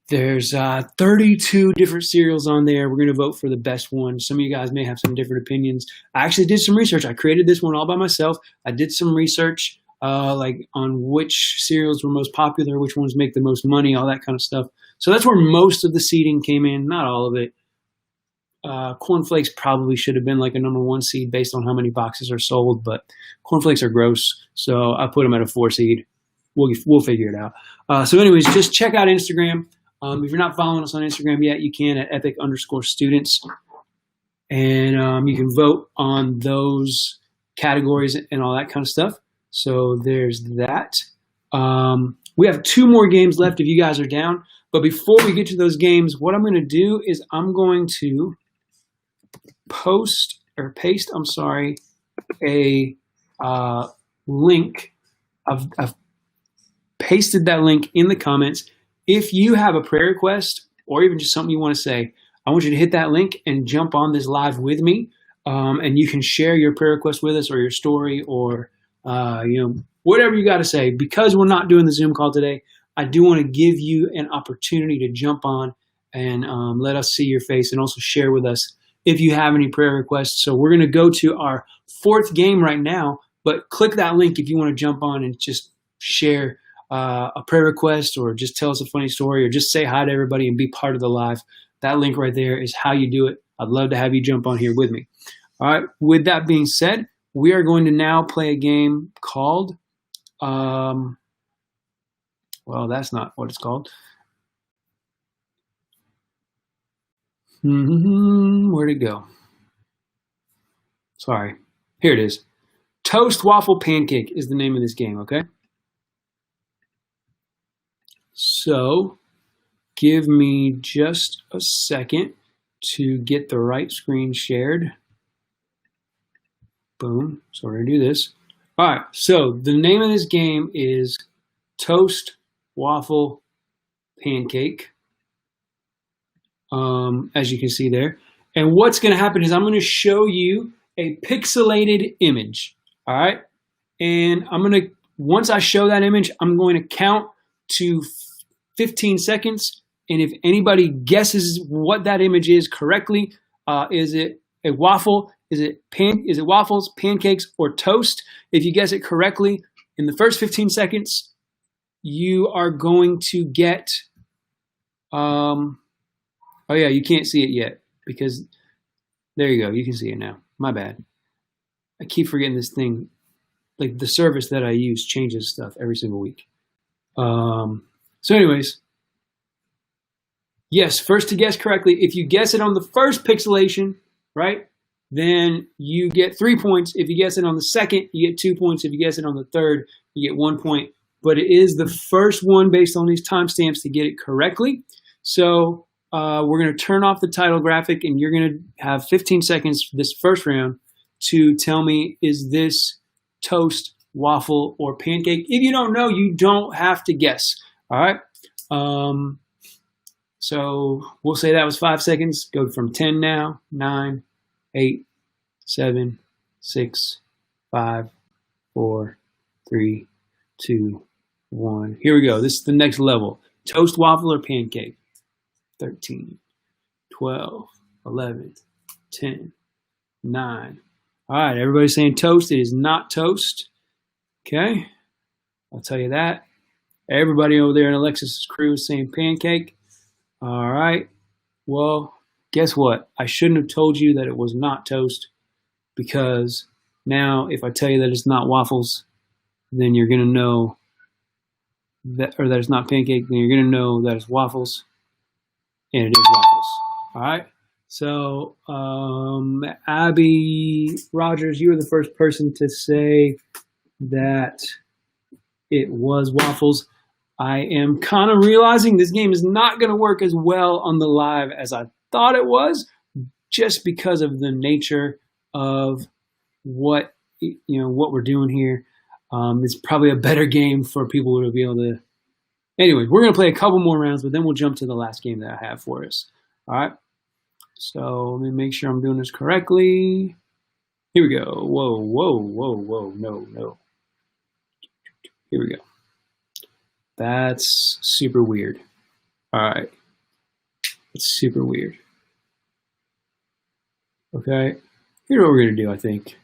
There's 32 different cereals on there. We're going to vote for the best one. Some of you guys may have some different opinions. I actually did some research. I created this one all by myself. I did some research on which cereals were most popular, which ones make the most money, all that kind of stuff. So that's where most of the seeding came in, not all of it. Cornflakes probably should have been like a number one seed based on how many boxes are sold, but cornflakes are gross, so I put them at a 4 seed. We'll figure it out. So anyways, just check out Instagram. If you're not following us on Instagram yet, you can at epic_students. And you can vote on those categories and all that kind of stuff. So there's that. We have 2 more games left if you guys are down. But before we get to those games, what I'm going to do is I'm going to paste a link. I've pasted that link in the comments. If you have a prayer request or even just something you want to say, I want you to hit that link and jump on this live with me. And you can share your prayer request with us, or your story, or whatever you got to say. Because we're not doing the Zoom call today, I do want to give you an opportunity to jump on and let us see your face, and also share with us if you have any prayer requests. So we're going to go to our 4th game right now, but click that link if you want to jump on and just share a prayer request, or just tell us a funny story, or just say hi to everybody and be part of the live, that link right there is how you do it. I'd love to have you jump on here with me. All right, with that being said, we are going to now play a game called, well, that's not what it's called. Where'd it go? Sorry. Here it is. Toast, waffle, pancake is the name of this game, okay? So, give me just a second to get the right screen shared. Boom. So we're going to do this. All right. So the name of this game is Toast, Waffle, Pancake. As you can see there. And what's going to happen is I'm going to show you a pixelated image. All right. And I'm going to, once I show that image, I'm going to count to 15 seconds. And if anybody guesses what that image is correctly, is it a waffle? Is it waffles, pancakes, or toast? If you guess it correctly, in the first 15 seconds, you are going to get, oh yeah, you can't see it yet because, there you go, you can see it now. My bad. I keep forgetting this thing. Like the service that I use changes stuff every single week. So anyways, yes, first to guess correctly. If you guess it on the first pixelation, right, then you get 3 points. If you guess it on the second, you get 2 points. If you guess it on the third, you get 1 point. But it is the first one based on these timestamps to get it correctly. So we're going to turn off the title graphic, and you're going to have 15 seconds for this first round to tell me, is this toast, waffle, or pancake? If you don't know, you don't have to guess. All right. So we'll say that was 5 seconds. Go from 10 now. 9, 8, 7, 6, 5, 4, 3, 2, 1. Here we go. This is the next level. Toast, waffle, or pancake? 13, 12, 11, 10, 9. All right, everybody's saying toast. It is not toast. Okay, I'll tell you that. Everybody over there in Alexis's crew is saying pancake. All right, well, guess what? I shouldn't have told you that it was not toast, because now if I tell you that it's not waffles, then you're going to know that, or that it's not pancake, then you're going to know that it's waffles, and it is waffles. All right. So, Abby Rogers, you were the first person to say that it was waffles. I am kind of realizing this game is not going to work as well on the live as I thought it was, just because of the nature of what we're doing here. It's probably a better game for people to be able to. Anyway, we're going to play a couple more rounds, but then we'll jump to the last game that I have for us. All right. So let me make sure I'm doing this correctly. Here we go. Whoa, whoa, whoa, whoa. No. Here we go. That's super weird. All right. It's super weird. Okay. Here's what we're going to do, I think.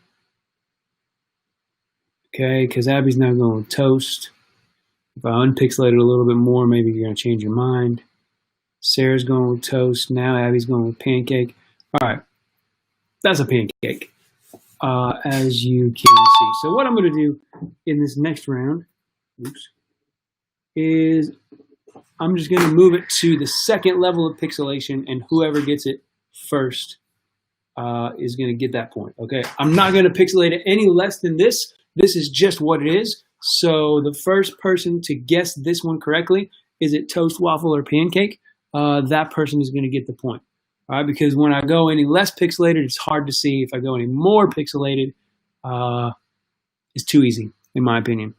Okay, because Abby's now going with toast. If I unpixelate it a little bit more, maybe you're going to change your mind. Sarah's going with toast. Now Abby's going with pancake. All right. That's a pancake, as you can see. So what I'm going to do in this next round, is I'm just going to move it to the second level of pixelation, and whoever gets it first is going to get that point. Okay. I'm not going to pixelate it any less than this. This is just what it is. So the first person to guess this one correctly, is it toast, waffle, or pancake? That person is going to get the point. All right, because when I go any less pixelated, it's hard to see. If I go any more pixelated, it's too easy, in my opinion.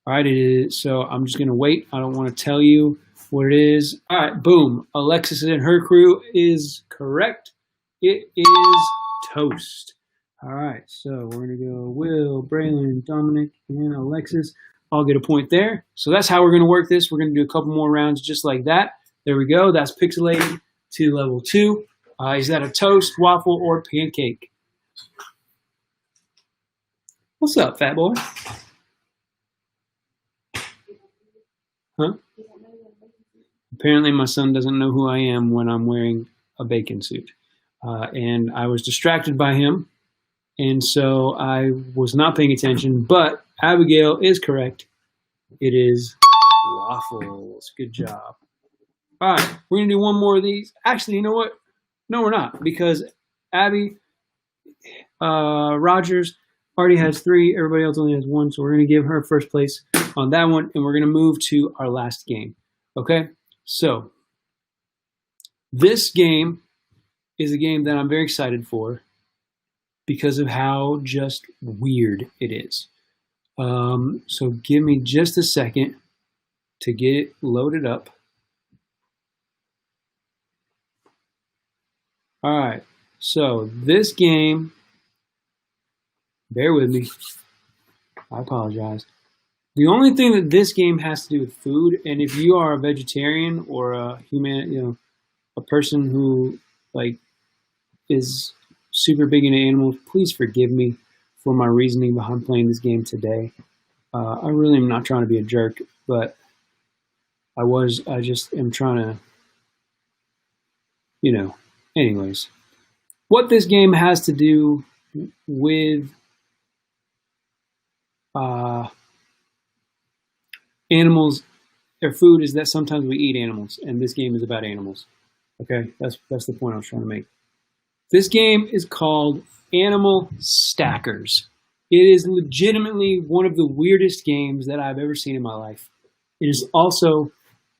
All right, it is, so I'm just going to wait. I don't want to tell you what it is. All right, boom. Alexis and her crew is correct. It is toast. All right, so we're going to go Will, Braylon, Dominic, and Alexis. I'll get a point there. So that's how we're going to work this. We're going to do a couple more rounds just like that. There we go. That's pixelated to level 2. Is that a toast, waffle, or pancake? What's up, fat boy? Huh? Apparently my son doesn't know who I am when I'm wearing a bacon suit. And I was distracted by him, and so I was not paying attention, but Abigail is correct. It is waffles. Good job. All right, we're going to do one more of these. Actually, you know what? No, we're not, because Abby Rogers already has 3. Everybody else only has 1, so we're going to give her first place on that one, and we're going to move to our last game. Okay? So, this game is a game that I'm very excited for because of how just weird it is. So give me just a second to get it loaded up. All right, so this game, bear with me, I apologize. The only thing that this game has to do with food, and if you are a vegetarian or a a person who is super big into animals, please forgive me for my reasoning behind playing this game today. I really am not trying to be a jerk, but I just am trying to, anyways. What this game has to do with animals or food is that sometimes we eat animals, and this game is about animals. Okay, that's the point I was trying to make. This game is called Animal Stackers. It is legitimately one of the weirdest games that I've ever seen in my life. It is also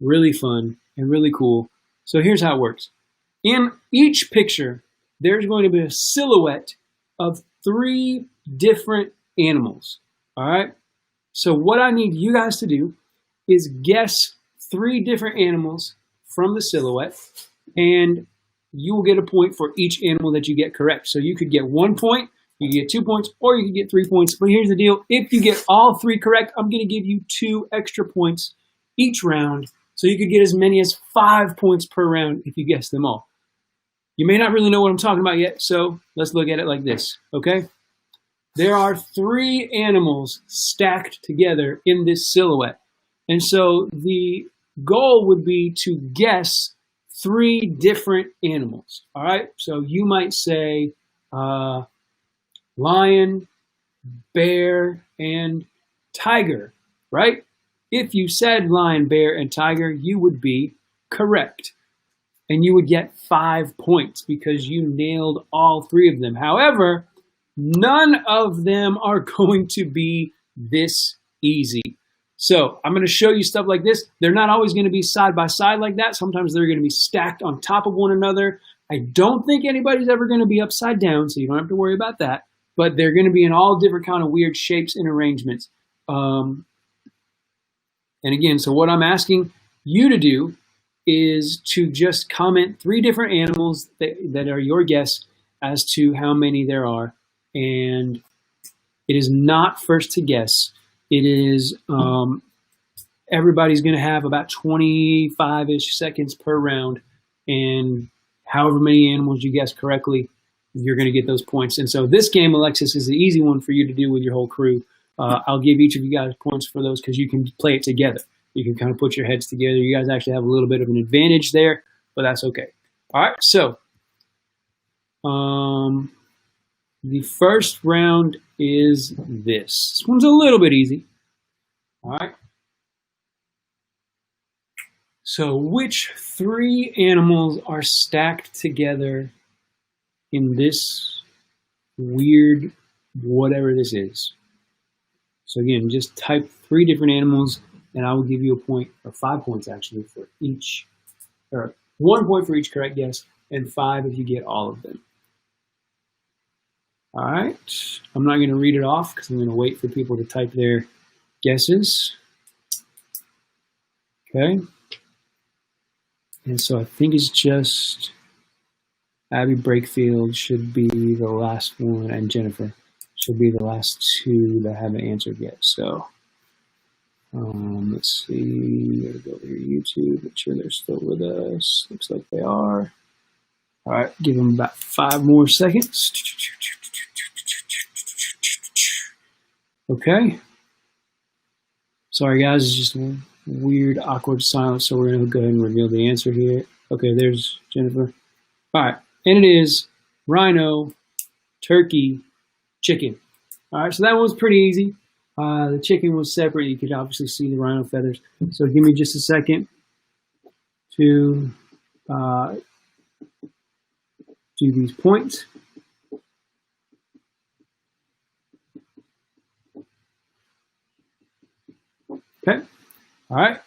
really fun and really cool. So here's how it works. In each picture, there's going to be a silhouette of 3 different animals. All right? So what I need you guys to do is guess 3 different animals from the silhouette, and you will get a point for each animal that you get correct. So you could get 1 point, you could get 2 points, or you could get 3 points. But here's the deal. If you get all 3 correct, I'm going to give you 2 extra points each round. So you could get as many as 5 points per round if you guess them all. You may not really know what I'm talking about yet, so let's look at it like this, okay? There are 3 animals stacked together in this silhouette. And so the goal would be to guess 3 different animals, all right? So you might say lion, bear, and tiger, right? If you said lion, bear, and tiger, you would be correct. And you would get 5 points because you nailed all 3 of them. However, none of them are going to be this easy. So I'm going to show you stuff like this. They're not always going to be side by side like that. Sometimes they're going to be stacked on top of one another. I don't think anybody's ever going to be upside down, so you don't have to worry about that. But they're going to be in all different kind of weird shapes and arrangements. And again, so what I'm asking you to do is to just comment 3 different animals that are your guess as to how many there are. And it is not first to guess. It is, everybody's going to have about 25-ish seconds per round. And however many animals you guess correctly, you're going to get those points. And so this game, Alexis, is the easy one for you to do with your whole crew. I'll give each of you guys points for those because you can play it together. You can kind of put your heads together. You guys actually have a little bit of an advantage there, but that's okay. All right, so the first round is this. This one's a little bit easy. All right. So which 3 animals are stacked together in this weird whatever this is? So again, just type 3 different animals, and I will give you a point, or 5 points actually, for each, or 1 point for each correct guess, and 5 if you get all of them. All right, I'm not going to read it off because I'm going to wait for people to type their guesses. Okay. And so I think it's just Abby Brakefield should be the last one, and Jennifer should be the last 2 that haven't answered yet. So let's see. Gotta go to YouTube. Make sure they're still with us. Looks like they are. All right, give them about 5 more seconds. Okay. Sorry, guys. It's just weird, awkward silence, so we're going to go ahead and reveal the answer here. Okay, there's Jennifer. All right, and it is rhino, turkey, chicken. All right, so that one was pretty easy. The chicken was separate. You could obviously see the rhino feathers. So give me just a second to do these points. Okay, all right.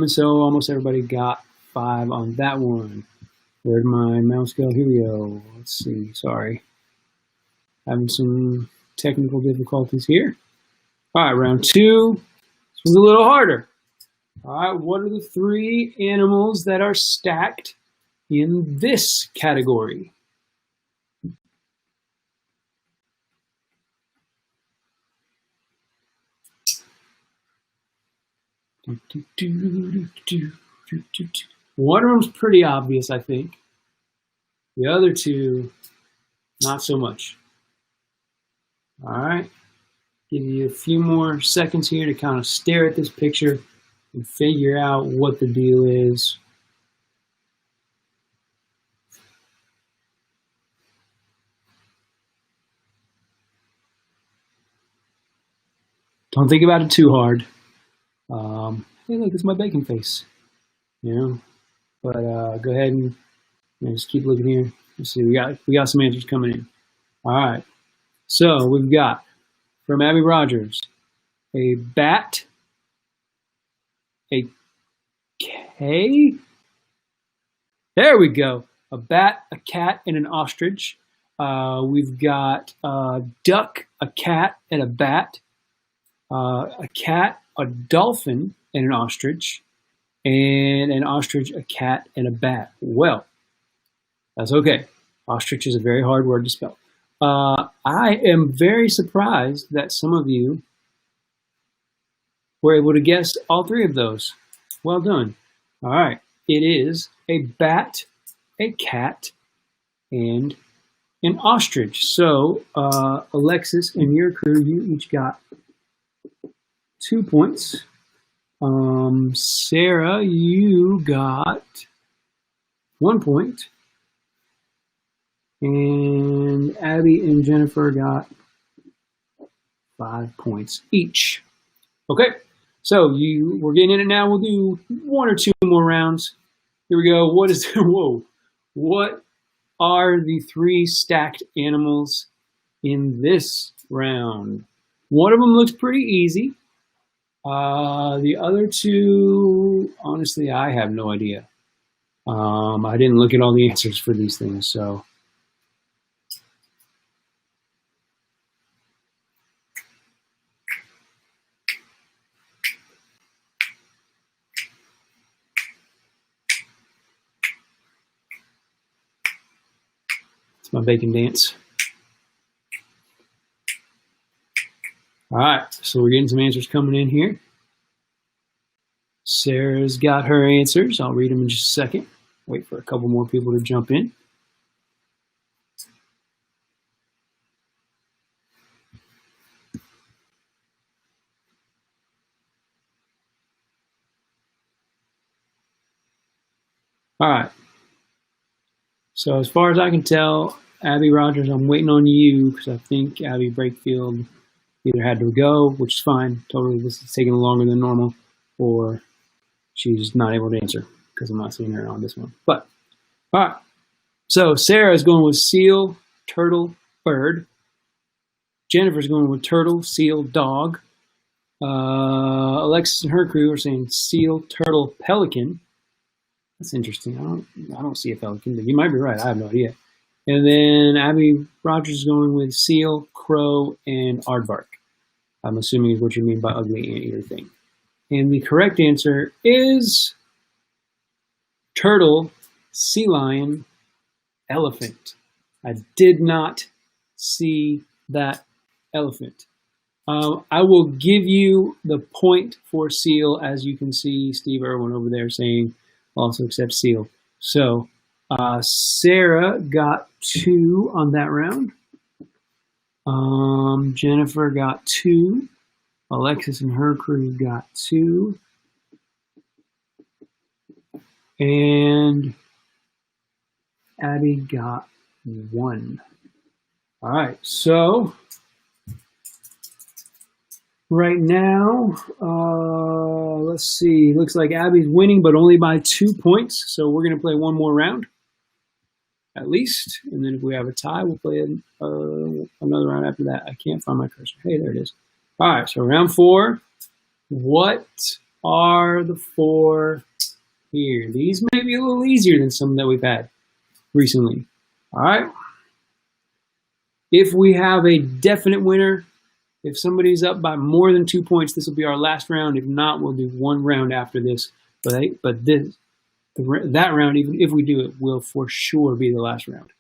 So almost everybody got 5 on that one. Where'd my mouse go? Here we go. Let's see, sorry. Having some technical difficulties here. All right, round 2. This was a little harder. All right, what are the 3 animals that are stacked in this category? One of them's pretty obvious, I think. The other 2, not so much. All right, give you a few more seconds here to kind of stare at this picture and figure out what the deal is. Don't think about it too hard. Hey, look, it's my bacon face. You know, but go ahead and just keep looking here. Let's see, we got some answers coming in. All right, so we've got from Abby Rogers a bat, a K. There we go. A bat, a cat, and an ostrich. We've got a duck, a cat, and a bat. A cat, a dolphin, and an ostrich. And an ostrich, a cat, and a bat. Well, that's okay. Ostrich is a very hard word to spell. I am very surprised that some of you were able to guess all 3 of those. Well done. All right. It is a bat, a cat, and an ostrich. So, Alexis and your crew, you each got 2 points. Sarah, you got 1 point. And Abby and Jennifer got 5 points each. Okay, so we're getting in it now. We'll do 1 or 2 more rounds. Here we go. What are the 3 stacked animals in this round? One of them looks pretty easy. The other 2, honestly, I have no idea. I didn't look at all the answers for these things, so. It's my bacon dance. All right, so we're getting some answers coming in here. Sarah's got her answers. I'll read them in just a second. Wait for a couple more people to jump in. All right. So as far as I can tell, Abby Rogers, I'm waiting on you because I think Abby Brakefield either had to go, which is fine, totally, this is taking longer than normal, or she's not able to answer because I'm not seeing her on this one. But, all right. So Sarah is going with seal, turtle, bird. Jennifer's going with turtle, seal, dog. Alexis and her crew are saying seal, turtle, pelican. That's interesting. I don't see a pelican, but you might be right. I have no idea. And then Abby Rogers is going with seal, crow, and aardvark. I'm assuming is what you mean by ugly anteater thing. And the correct answer is turtle, sea lion, elephant. I did not see that elephant. I will give you the point for seal, as you can see Steve Irwin over there saying also accept seal. So Sarah got 2 on that round. Jennifer got 2. Alexis and her crew got 2. And Abby got 1. All right, so right now, let's see. Looks like Abby's winning, but only by 2 points. So we're going to play one more round, at least. And then if we have a tie, we'll play another round after that. I can't find my cursor. Hey, there it is. All right, so round 4. What are the 4 here? These may be a little easier than some that we've had recently. All right. If we have a definite winner, if somebody's up by more than 2 points, this will be our last round. If not, we'll do one round after this. But that round, even if we do it, will for sure be the last round.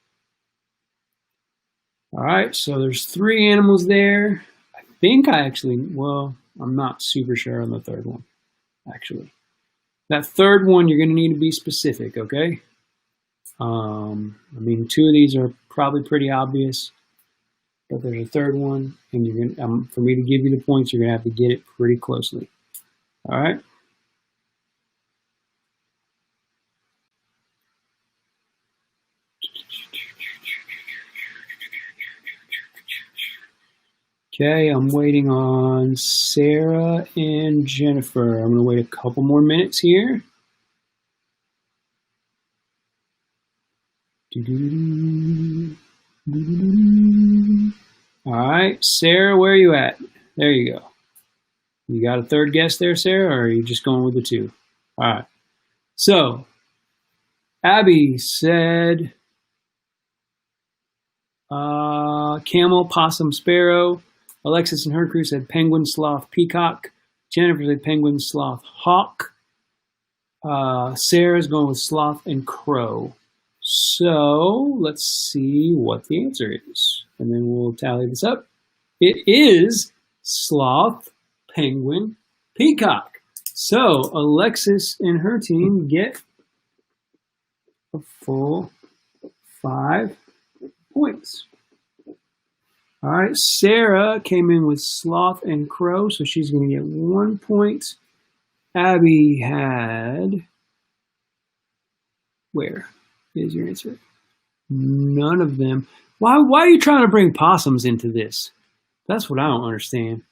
All right, so there's 3 animals there. I think I'm not super sure on the third one, actually. That third one, you're going to need to be specific, okay? I mean, 2 of these are probably pretty obvious. But there's a third one, and you're gonna for me to give you the points, you're gonna have to get it pretty closely. All right. Okay, I'm waiting on Sarah and Jennifer. I'm gonna wait a couple more minutes here. All right, Sarah, where are you at? There you go. You got a third guess there, Sarah, or are you just going with the 2? All right. So, Abby said camel, possum, sparrow. Alexis and her crew said penguin, sloth, peacock. Jennifer said penguin, sloth, hawk. Sarah's going with sloth and crow. So let's see what the answer is. And then we'll tally this up. It is sloth, penguin, peacock. So Alexis and her team get a full 5 points. All right, Sarah came in with sloth and crow, so she's going to get 1 point. Abby had, where is your answer? None of them. Why are you trying to bring possums into this? That's what I don't understand.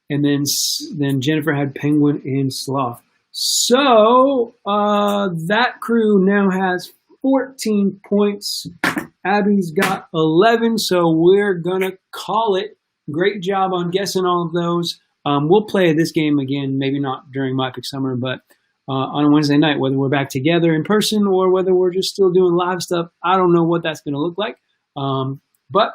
And then Jennifer had penguin and sloth. So that crew now has 14 points. Abby's got 11, so we're gonna call it. Great job on guessing all of those. We'll play this game again, maybe not during My Pick Summer, but on a Wednesday night, whether we're back together in person or whether we're just still doing live stuff. I don't know what that's going to look like. But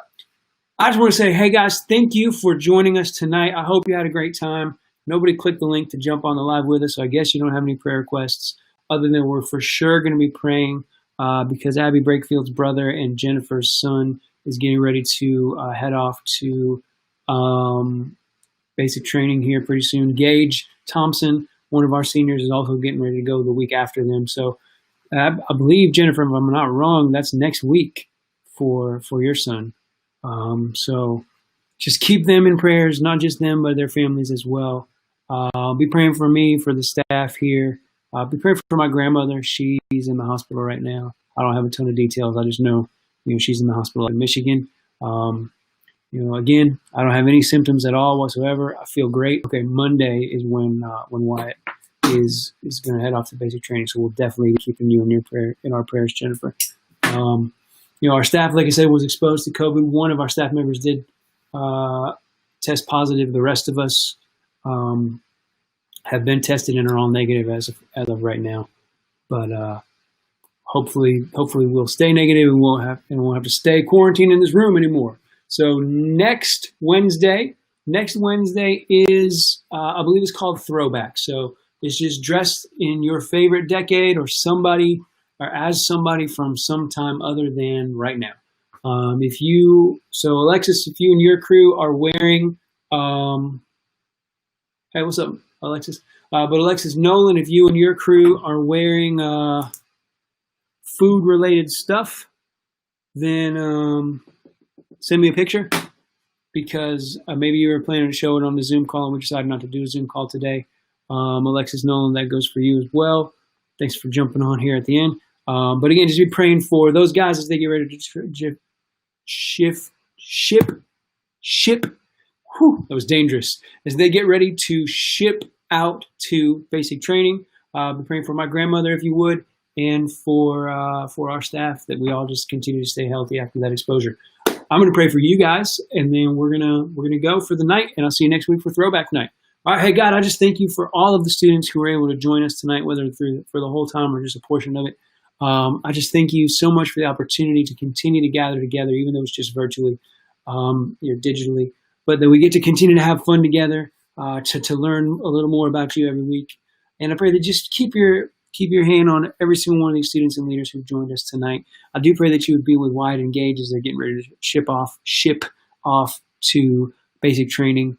I just want to say, hey guys, thank you for joining us tonight. I hope you had a great time. Nobody clicked the link to jump on the live with us, so I guess you don't have any prayer requests other than we're for sure going to be praying because Abby Breakfield's brother and Jennifer's son is getting ready to head off to basic training here pretty soon. Gage Thompson, one of our seniors, is also getting ready to go the week after them. So I believe, Jennifer, if I'm not wrong, that's next week for your son. So just keep them in prayers, not just them, but their families as well. Be praying for me, for the staff here. Be praying for my grandmother. She's in the hospital right now. I don't have a ton of details. I just know, she's in the hospital in Michigan. Again, I don't have any symptoms at all whatsoever. I feel great. Okay, Monday is when Wyatt is going to head off to basic training. So we'll definitely be keeping you in our prayers, Jennifer. Our staff, like I said, was exposed to COVID. One of our staff members did test positive. The rest of us have been tested and are all negative as of right now. But hopefully we'll stay negative and won't have to stay quarantined in this room anymore. So next Wednesday is, I believe it's called Throwback. So it's just dressed in your favorite decade or as somebody from some time other than right now. Alexis, if you and your crew are wearing, hey, what's up, Alexis? But Alexis Nolan, if you and your crew are wearing food-related stuff, then send me a picture, because maybe you were planning to show it on the Zoom call and we decided not to do a Zoom call today. Alexis Nolan, that goes for you as well. Thanks for jumping on here at the end. But again, just be praying for those guys as they get ready to ship. Whew, that was dangerous. As they get ready to ship out to basic training, be praying for my grandmother, if you would, and for our staff, that we all just continue to stay healthy after that exposure. I'm going to pray for you guys, and then we're gonna go for the night, and I'll see you next week for Throwback Night. All right, hey God, I just thank you for all of the students who were able to join us tonight, whether for the whole time or just a portion of it. I just thank you so much for the opportunity to continue to gather together, even though it's just virtually, digitally, but that we get to continue to have fun together, to learn a little more about you every week. And I pray that just keep your hand on every single one of these students and leaders who've joined us tonight. I do pray that you would be with Wyatt and Gage as they're getting ready to ship off to basic training.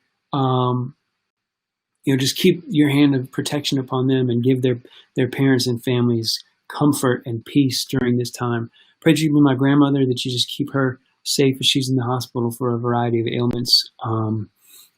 Just keep your hand of protection upon them and give their parents and families comfort and peace during this time. Pray that you be with my grandmother, that you just keep her safe as she's in the hospital for a variety of ailments.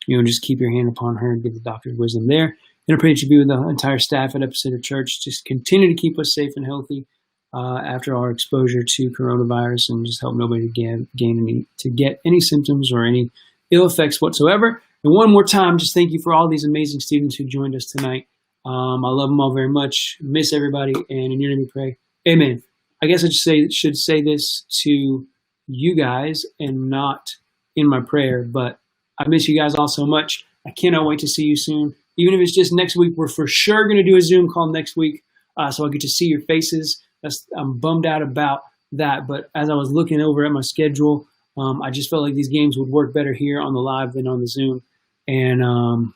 Just keep your hand upon her and give the doctors wisdom there. And I pray that you be with the entire staff at Epicenter Church. Just continue to keep us safe and healthy after our exposure to coronavirus, and just help nobody to get any symptoms or any ill effects whatsoever. And one more time, just thank you for all these amazing students who joined us tonight. I love them all very much. Miss everybody, and in your name we pray. Amen. I guess I should say this to you guys and not in my prayer, but I miss you guys all so much. I cannot wait to see you soon. Even if it's just next week, we're for sure going to do a Zoom call next week, so I'll get to see your faces. I'm bummed out about that, but as I was looking over at my schedule, I just felt like these games would work better here on the live than on the Zoom. And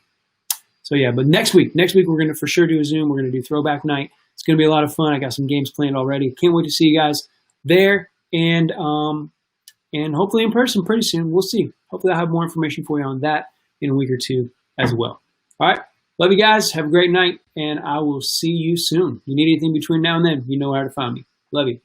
so yeah, but next week we're going to for sure do a Zoom. We're going to do Throwback Night. It's going to be a lot of fun. I got some games planned already. Can't wait to see you guys there, and hopefully in person pretty soon. We'll see. Hopefully I'll have more information for you on that in a week or two as well. All right. Love you guys. Have a great night, and I will see you soon. If you need anything between now and then, you know where to find me. Love you.